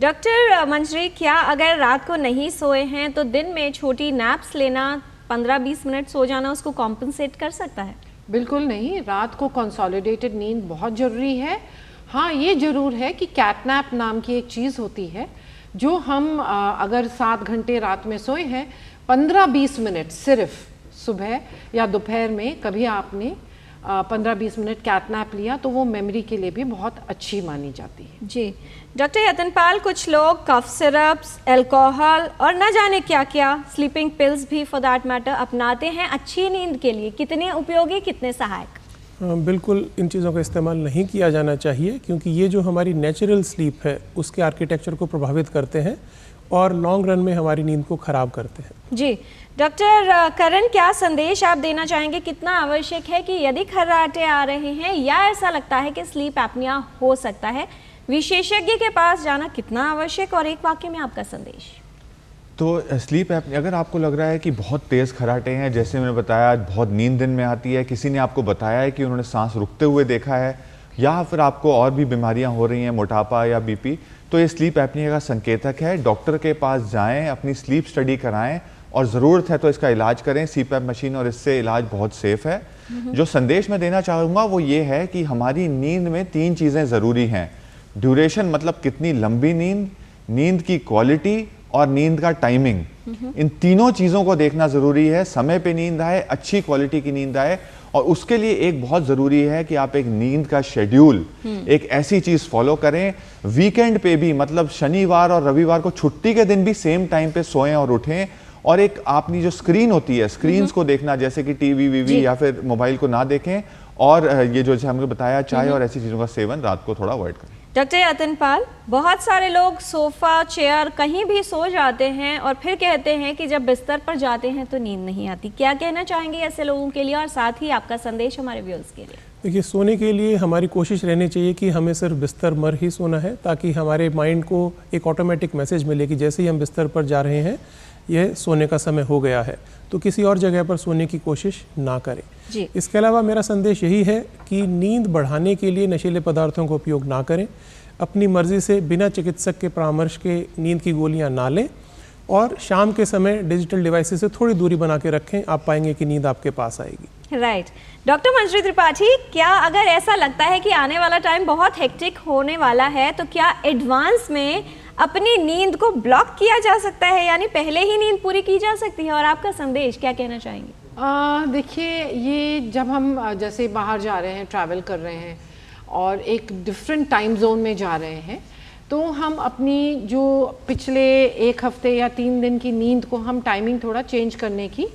डॉक्टर मंजरी, क्या अगर रात को नहीं सोए हैं तो दिन में छोटी नैप्स लेना, 15-20 मिनट सो जाना, उसको कॉम्पनसेट कर सकता है? बिल्कुल नहीं, रात को कंसोलिडेटेड नींद बहुत ज़रूरी है। हाँ, ये ज़रूर है कि कैटनैप नाम की एक चीज़ होती है जो हम अगर 7 घंटे रात में सोए हैं, 15-20 मिनट सिर्फ सुबह या दोपहर में कभी आपने 15-20 मिनट कैटनैप लिया तो वो मेमोरी के लिए भी बहुत अच्छी मानी जाती है। जी डॉक्टर यतनपाल, कुछ लोग कफ सिरप्स, अल्कोहल और न जाने क्या क्या, स्लीपिंग पिल्स भी फॉर दैट मैटर, अपनाते हैं अच्छी नींद के लिए। कितने उपयोगी, कितने सहायक? बिल्कुल इन चीज़ों का इस्तेमाल नहीं किया जाना चाहिए, क्योंकि ये जो हमारी नेचुरल स्लीप है उसके आर्किटेक्चर को प्रभावित करते हैं और लॉन्ग रन में हमारी नींद को ख़राब करते हैं। जी डॉक्टर करण, क्या संदेश आप देना चाहेंगे? कितना आवश्यक है कि यदि खर्राटे आ रहे हैं या ऐसा लगता है कि स्लीप एपनिया हो सकता है, विशेषज्ञ के पास जाना कितना आवश्यक, और एक वाक्य में आपका संदेश? तो स्लीप एपनिया, अगर आपको लग रहा है कि बहुत तेज़ खर्राटे हैं, जैसे मैंने बताया बहुत नींद दिन में आती है, किसी ने आपको बताया है कि उन्होंने सांस रुकते हुए देखा है, या फिर आपको और भी बीमारियां हो रही हैं, मोटापा या बीपी, तो ये स्लीप एपनिया का संकेतक है। डॉक्टर के पास जाएं, अपनी स्लीप स्टडी कराएं और ज़रूरत है तो इसका इलाज करें, सीपैप मशीन, और इससे इलाज बहुत सेफ है। जो संदेश मैं देना चाहूँगा वो ये है कि हमारी नींद में 3 चीज़ें ज़रूरी हैं। ड्यूरेशन, मतलब कितनी लंबी नींद, नींद की क्वालिटी और नींद का टाइमिंग। इन तीनों चीज़ों को देखना ज़रूरी है। समय पे नींद आए, अच्छी क्वालिटी की नींद आए, और उसके लिए एक बहुत ज़रूरी है कि आप एक नींद का शेड्यूल, एक ऐसी चीज़ फॉलो करें। वीकेंड पे भी, मतलब शनिवार और रविवार को छुट्टी के दिन भी सेम टाइम पे सोएं और उठें। और एक आपकी जो स्क्रीन होती है, स्क्रीन्स को देखना, जैसे कि टीवी वीवी या फिर मोबाइल को ना देखें, और ये जो हमने बताया चाय और ऐसी चीज़ों का सेवन रात को थोड़ा अवॉइड करें। डॉक्टर यतनपाल, बहुत सारे लोग सोफ़ा, चेयर, कहीं भी सो जाते हैं और फिर कहते हैं कि जब बिस्तर पर जाते हैं तो नींद नहीं आती। क्या कहना चाहेंगे ऐसे लोगों के लिए, और साथ ही आपका संदेश हमारे व्यूअर्स के लिए? देखिए, सोने के लिए हमारी कोशिश रहनी चाहिए कि हमें सिर्फ बिस्तर मर ही सोना है, ताकि हमारे माइंड को एक ऑटोमेटिक मैसेज मिले कि जैसे ही हम बिस्तर पर जा रहे हैं यह सोने का समय हो गया है, तो किसी और जगह पर सोने की कोशिश ना करें जी। इसके अलावा मेरा संदेश यही है कि नींद बढ़ाने के लिए नशीले पदार्थों का उपयोग ना करें, अपनी मर्जी से बिना चिकित्सक के परामर्श के नींद की गोलियां ना लें और शाम के समय डिजिटल डिवाइसेस से थोड़ी दूरी बना के रखें। आप पाएंगे कि नींद आपके पास आएगी। राइट। डॉक्टर मंजरी त्रिपाठी, क्या अगर ऐसा लगता है कि आने वाला टाइम बहुत हेक्टिक होने वाला है तो क्या एडवांस में अपनी नींद को ब्लॉक किया जा सकता है, यानी पहले ही नींद पूरी की जा सकती है? और आपका संदेश क्या कहना चाहेंगे? देखिए, ये जब हम जैसे बाहर जा रहे हैं, ट्रैवल कर रहे हैं और एक डिफरेंट टाइम जोन में जा रहे हैं, तो हम अपनी जो पिछले 1 हफ्ते या 3 दिन की नींद को हम टाइमिंग थोड़ा चेंज करने की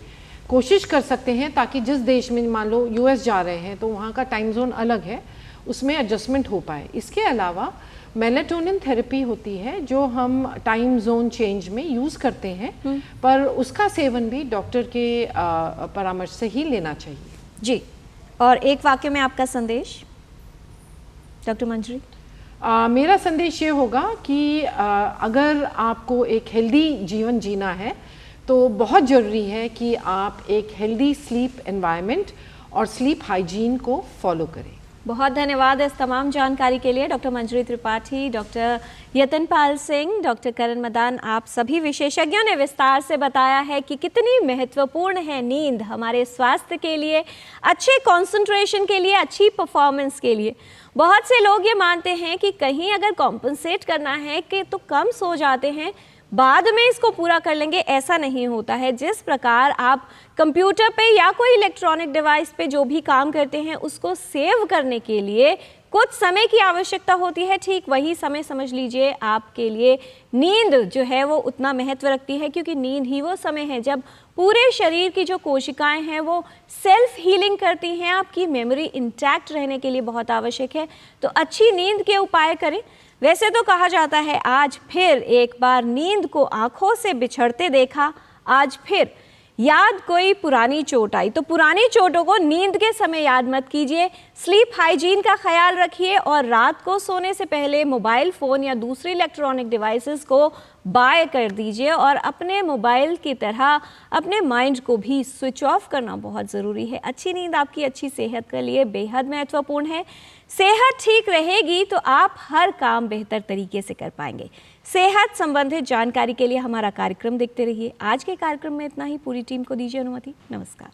कोशिश कर सकते हैं, ताकि जिस देश में मान लो यूएस जा रहे हैं तो वहाँ का टाइम जोन अलग है, उसमें एडजस्टमेंट हो पाए। इसके अलावा मेलेटोनिन थेरेपी होती है जो हम टाइम जोन चेंज में यूज़ करते हैं, पर उसका सेवन भी डॉक्टर के परामर्श से ही लेना चाहिए। जी। और एक वाक्य में आपका संदेश डॉक्टर मंजरी? मेरा संदेश ये होगा कि अगर आपको एक हेल्दी जीवन जीना है तो बहुत ज़रूरी है कि आप एक हेल्दी स्लीप एनवायरनमेंट और स्लीप हाइजीन को फॉलो करें। बहुत धन्यवाद इस तमाम जानकारी के लिए डॉक्टर मंजरी त्रिपाठी, डॉक्टर यतनपाल सिंह, डॉक्टर करण मदान। आप सभी विशेषज्ञों ने विस्तार से बताया है कि कितनी महत्वपूर्ण है नींद हमारे स्वास्थ्य के लिए, अच्छे कंसंट्रेशन के लिए, अच्छी परफॉर्मेंस के लिए। बहुत से लोग ये मानते हैं कि कहीं अगर कॉम्पनसेट करना है कि तो कम सो जाते हैं, बाद में इसको पूरा कर लेंगे। ऐसा नहीं होता है। जिस प्रकार आप कंप्यूटर पे या कोई इलेक्ट्रॉनिक डिवाइस पे जो भी काम करते हैं उसको सेव करने के लिए कुछ समय की आवश्यकता होती है, ठीक वही समय समझ लीजिए आपके लिए नींद जो है वो उतना महत्व रखती है, क्योंकि नींद ही वो समय है जब पूरे शरीर की जो कोशिकाएं हैं वो सेल्फ हीलिंग करती हैं। आपकी मेमोरी इंटैक्ट रहने के लिए बहुत आवश्यक है, तो अच्छी नींद के उपाय करें। वैसे तो कहा जाता है आज फिर एक बार नींद को आंखों से बिछड़ते देखा, आज फिर याद कोई पुरानी चोट आई। तो पुरानी चोटों को नींद के समय याद मत कीजिए। स्लीप हाइजीन का ख्याल रखिए और रात को सोने से पहले मोबाइल फ़ोन या दूसरी इलेक्ट्रॉनिक डिवाइसेस को बाय कर दीजिए और अपने मोबाइल की तरह अपने माइंड को भी स्विच ऑफ करना बहुत ज़रूरी है। अच्छी नींद आपकी अच्छी सेहत के लिए बेहद महत्वपूर्ण है। सेहत ठीक रहेगी तो आप हर काम बेहतर तरीके से कर पाएंगे। सेहत संबंधित जानकारी के लिए हमारा कार्यक्रम देखते रहिए। आज के कार्यक्रम में इतना ही। पूरी टीम को दीजिए अनुमति। नमस्कार।